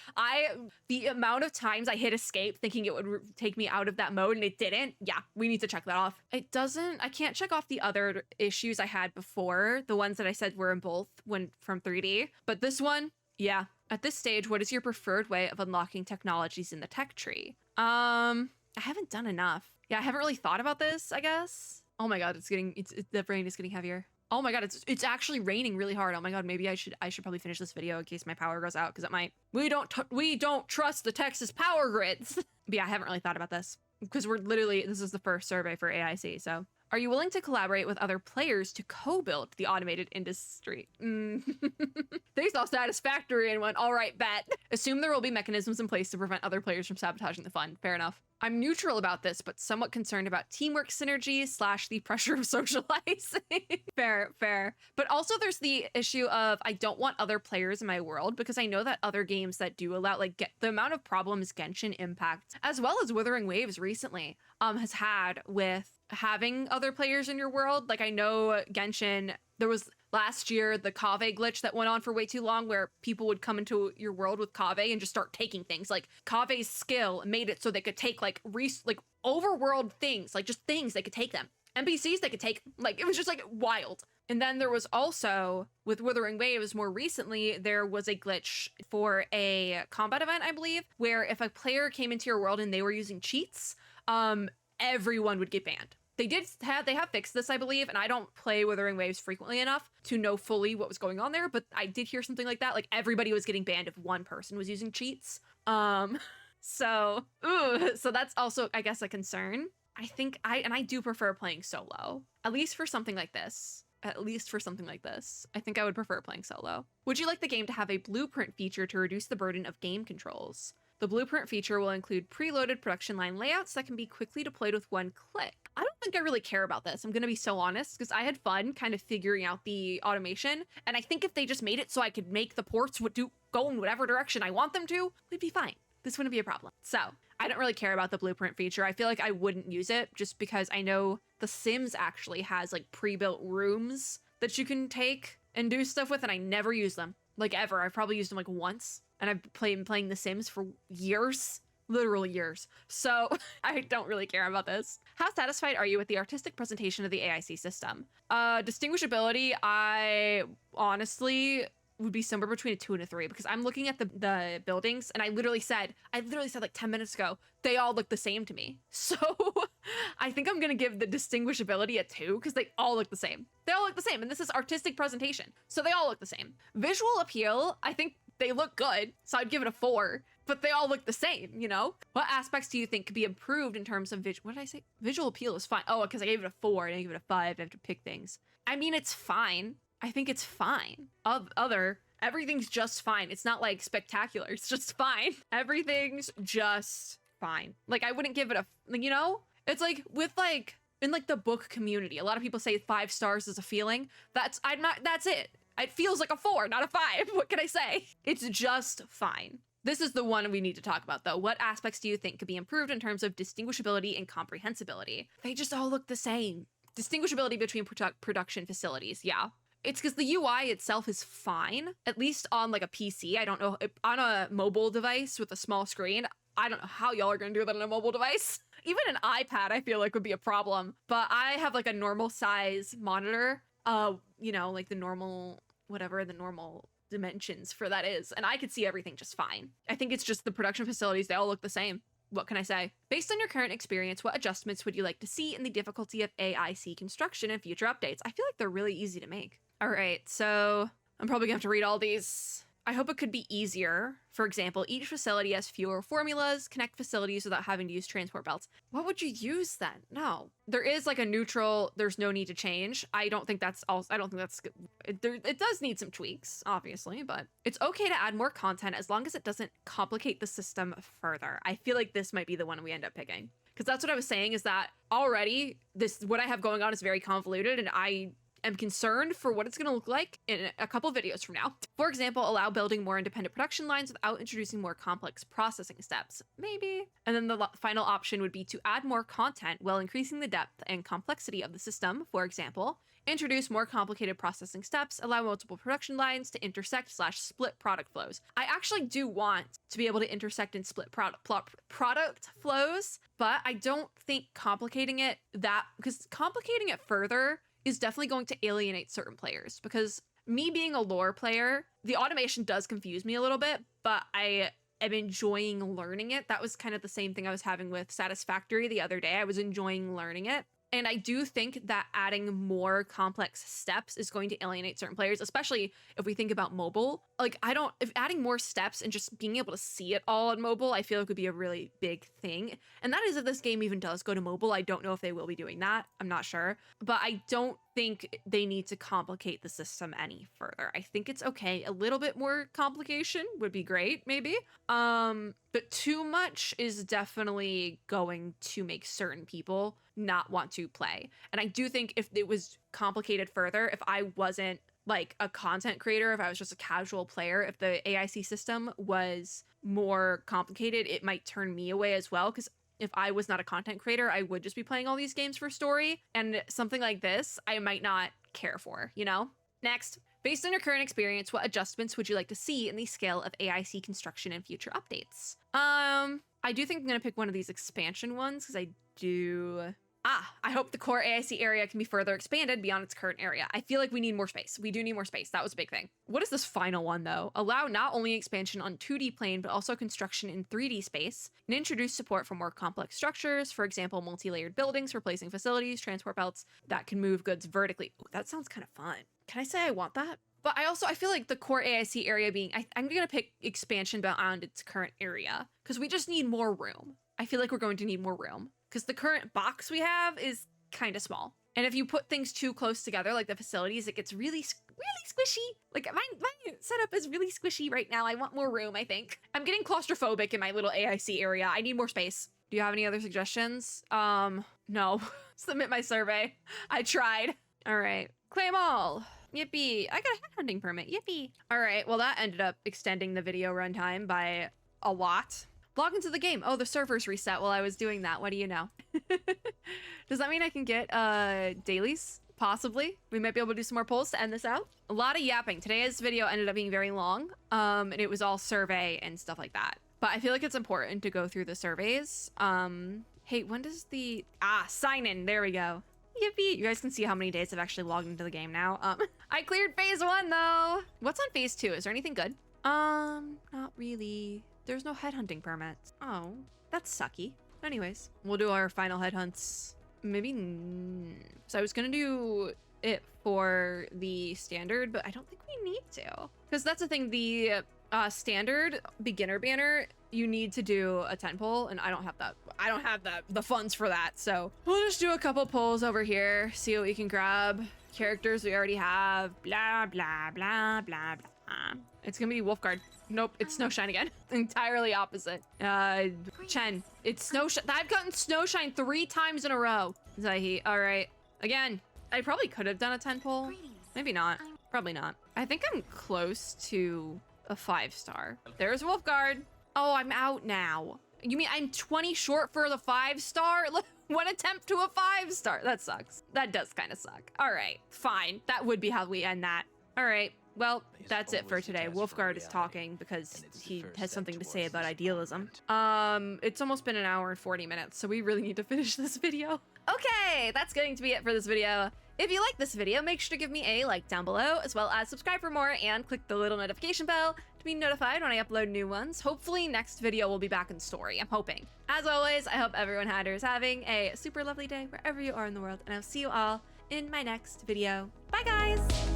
the amount of times I hit escape thinking it would take me out of that mode and it didn't. Yeah, we need to check that off. It doesn't, I can't check off the other issues I had before. The ones that I said were in both when from 3D. But this one, yeah. At this stage, what is your preferred way of unlocking technologies in the tech tree? I haven't done enough. Yeah, I haven't really thought about this, I guess. Oh my god, the rain is getting heavier. Oh my god, it's actually raining really hard. Oh my god, maybe I should probably finish this video in case my power goes out because it might. We don't trust the Texas power grids. But yeah, I haven't really thought about this because this is the first survey for AIC. So, are you willing to collaborate with other players to co-build the automated industry? They saw satisfactory in one. All right, bet. Assume there will be mechanisms in place to prevent other players from sabotaging the fun. Fair enough. I'm neutral about this, but somewhat concerned about teamwork synergy / the pressure of socializing. Fair. But also there's the issue of I don't want other players in my world because I know that other games that do allow, like, the amount of problems Genshin Impact, as well as Wuthering Waves recently, has had with having other players in your world. Like, I know Genshin, there was last year the Kaveh glitch that went on for way too long where people would come into your world with Kaveh and just start taking things. Like, Kaveh's skill made it so they could take like overworld things, like just things they could take them. NPCs they could take, like, it was just like wild. And then there was also, with Wuthering Waves more recently, there was a glitch for a combat event, I believe, where if a player came into your world and they were using cheats, everyone would get banned. They have fixed this, I believe, and I don't play Wuthering Waves frequently enough to know fully what was going on there, but I did hear something like that. Like, everybody was getting banned if one person was using cheats. So that's also, I guess, a concern. I think I do prefer playing solo, at least for something like this. I think I would prefer playing solo. Would you like the game to have a blueprint feature to reduce the burden of game controls? The blueprint feature will include preloaded production line layouts that can be quickly deployed with one click. I don't think I really care about this. I'm going to be so honest because I had fun kind of figuring out the automation. And I think if they just made it so I could make the ports go in whatever direction I want them to, we'd be fine. This wouldn't be a problem. So I don't really care about the blueprint feature. I feel like I wouldn't use it just because I know The Sims actually has like pre-built rooms that you can take and do stuff with, and I never use them. Like, ever. I've probably used them like once. And I've been playing The Sims for years, literal years. So I don't really care about this. How satisfied are you with the artistic presentation of the AIC system? Distinguishability, I honestly would be somewhere between a 2 and a 3 because I'm looking at the buildings and I literally said like 10 minutes ago, they all look the same to me. So I think I'm going to give the distinguishability a 2 because they all look the same. They all look the same. And this is artistic presentation. So they all look the same. Visual appeal, I think they look good, so I'd give it a 4, but they all look the same, you know? What aspects do you think could be improved in terms of what did I say? Visual appeal is fine. Oh, because I gave it a 4 and I gave it a 5. I have to pick things. I mean, it's fine. I think it's fine. Everything's just fine. It's not like spectacular. It's just fine. Everything's just fine. Like, I wouldn't give it you know? It's like with like, in like the book community, a lot of people say 5 stars is a feeling. That's it. It feels like a 4, not a 5. What can I say? It's just fine. This is the one we need to talk about, though. What aspects do you think could be improved in terms of distinguishability and comprehensibility? They just all look the same. Distinguishability between production facilities, yeah. It's because the UI itself is fine, at least on like a PC. I don't know, on a mobile device with a small screen, I don't know how y'all are gonna do that on a mobile device. Even an iPad, I feel like would be a problem. But I have like a normal size monitor, you know, like the normal, whatever the normal dimensions for that is. And I could see everything just fine. I think it's just the production facilities, they all look the same. What can I say? Based on your current experience, what adjustments would you like to see in the difficulty of AIC construction and future updates? I feel like they're really easy to make. All right, so I'm probably gonna have to read all these. I hope it could be easier. For example, each facility has fewer formulas, connect facilities without having to use transport belts. What would you use then? No. There is like a neutral, there's no need to change. I don't think that's good. It does need some tweaks, obviously, but it's okay to add more content as long as it doesn't complicate the system further. I feel like this might be the one we end up picking. Because that's what I was saying, is that already what I have going on is very convoluted, and I am concerned for what it's going to look like in a couple videos from now. For example, allow building more independent production lines without introducing more complex processing steps. Maybe. And then the final option would be to add more content while increasing the depth and complexity of the system. For example, introduce more complicated processing steps, allow multiple production lines to intersect/split product flows. I actually do want to be able to intersect and split product flows, but I don't think complicating it because complicating it further is definitely going to alienate certain players, because me being a lore player, the automation does confuse me a little bit, but I am enjoying learning it. That was kind of the same thing I was having with Satisfactory the other day. I was enjoying learning it. And I do think that adding more complex steps is going to alienate certain players, especially if we think about mobile. Like, if adding more steps and just being able to see it all on mobile, I feel like would be a really big thing. And that is if this game even does go to mobile. I don't know if they will be doing that. I'm not sure. But I don't think they need to complicate the system any further. I think it's okay. A little bit more complication would be great, maybe. But too much is definitely going to make certain people not want to play. And I do think if it was complicated further, if I wasn't like a content creator, if I was just a casual player, if the AIC system was more complicated, it might turn me away as well. Because if I was not a content creator, I would just be playing all these games for story. And something like this, I might not care for, you know? Next, based on your current experience, what adjustments would you like to see in the scale of AIC construction in future updates? I do think I'm gonna pick one of these expansion ones because I hope the core AIC area can be further expanded beyond its current area. I feel like we need more space. We do need more space. That was a big thing. What is this final one though? Allow not only expansion on 2D plane, but also construction in 3D space, and introduce support for more complex structures. For example, multi-layered buildings, replacing facilities, transport belts that can move goods vertically. Ooh, that sounds kind of fun. Can I say I want that? But I feel like the core AIC area being, I'm going to pick expansion beyond its current area because we just need more room. I feel like we're going to need more room because the current box we have is kind of small. And if you put things too close together, like the facilities, it gets really squishy. Like my setup is really squishy right now. I want more room, I think. I'm getting claustrophobic in my little AIC area. I need more space. Do you have any other suggestions? No. Submit my survey. I tried. All right. Claim all. Yippee. I got a headhunting permit. Yippee. All right. Well, that ended up extending the video runtime by a lot. Log into the game. Oh, the servers reset while I was doing that. What do you know? Does that mean I can get dailies? Possibly. We might be able to do some more polls to end this out. A lot of yapping. Today's video ended up being very long. And it was all survey and stuff like that. But I feel like it's important to go through the surveys. Hey, when does the... sign in. There we go. Yippee. You guys can see how many days I've actually logged into the game now. I cleared phase 1 though. What's on phase 2? Is there anything good? Not really. There's no headhunting permits. Oh, that's sucky. Anyways, we'll do our final headhunts. Maybe. So I was gonna do it for the standard, but I don't think we need to. Because that's the thing, the standard beginner banner, you need to do a 10 poll, and I don't have that. I don't have the funds for that, so we'll just do a couple polls over here, see what we can grab. Characters we already have, blah, blah, blah, blah, blah. It's gonna be Wolfguard. Nope, it's Snowshine again. Entirely opposite. Chen, it's Snowshine. I've gotten Snowshine 3 times in a row. Zahi, all right. Again, I probably could have done a 10 poll. Maybe not. Probably not. I think I'm close to a 5-star. There's Wolfguard. Oh, I'm out now. You mean I'm 20 short for the 5-star? One attempt to a 5-star. That sucks. That does kind of suck. All right, fine. That would be how we end that. All right. Well, that's it for today. Wolfguard is talking because he has something to say about idealism. It's almost been an hour and 40 minutes, so we really need to finish this video. Okay, that's going to be it for this video. If you like this video, make sure to give me a like down below, as well as subscribe for more and click the little notification bell to be notified when I upload new ones. Hopefully next video will be back in story, I'm hoping. As always, I hope everyone is having a super lovely day wherever you are in the world, and I'll see you all in my next video. Bye guys!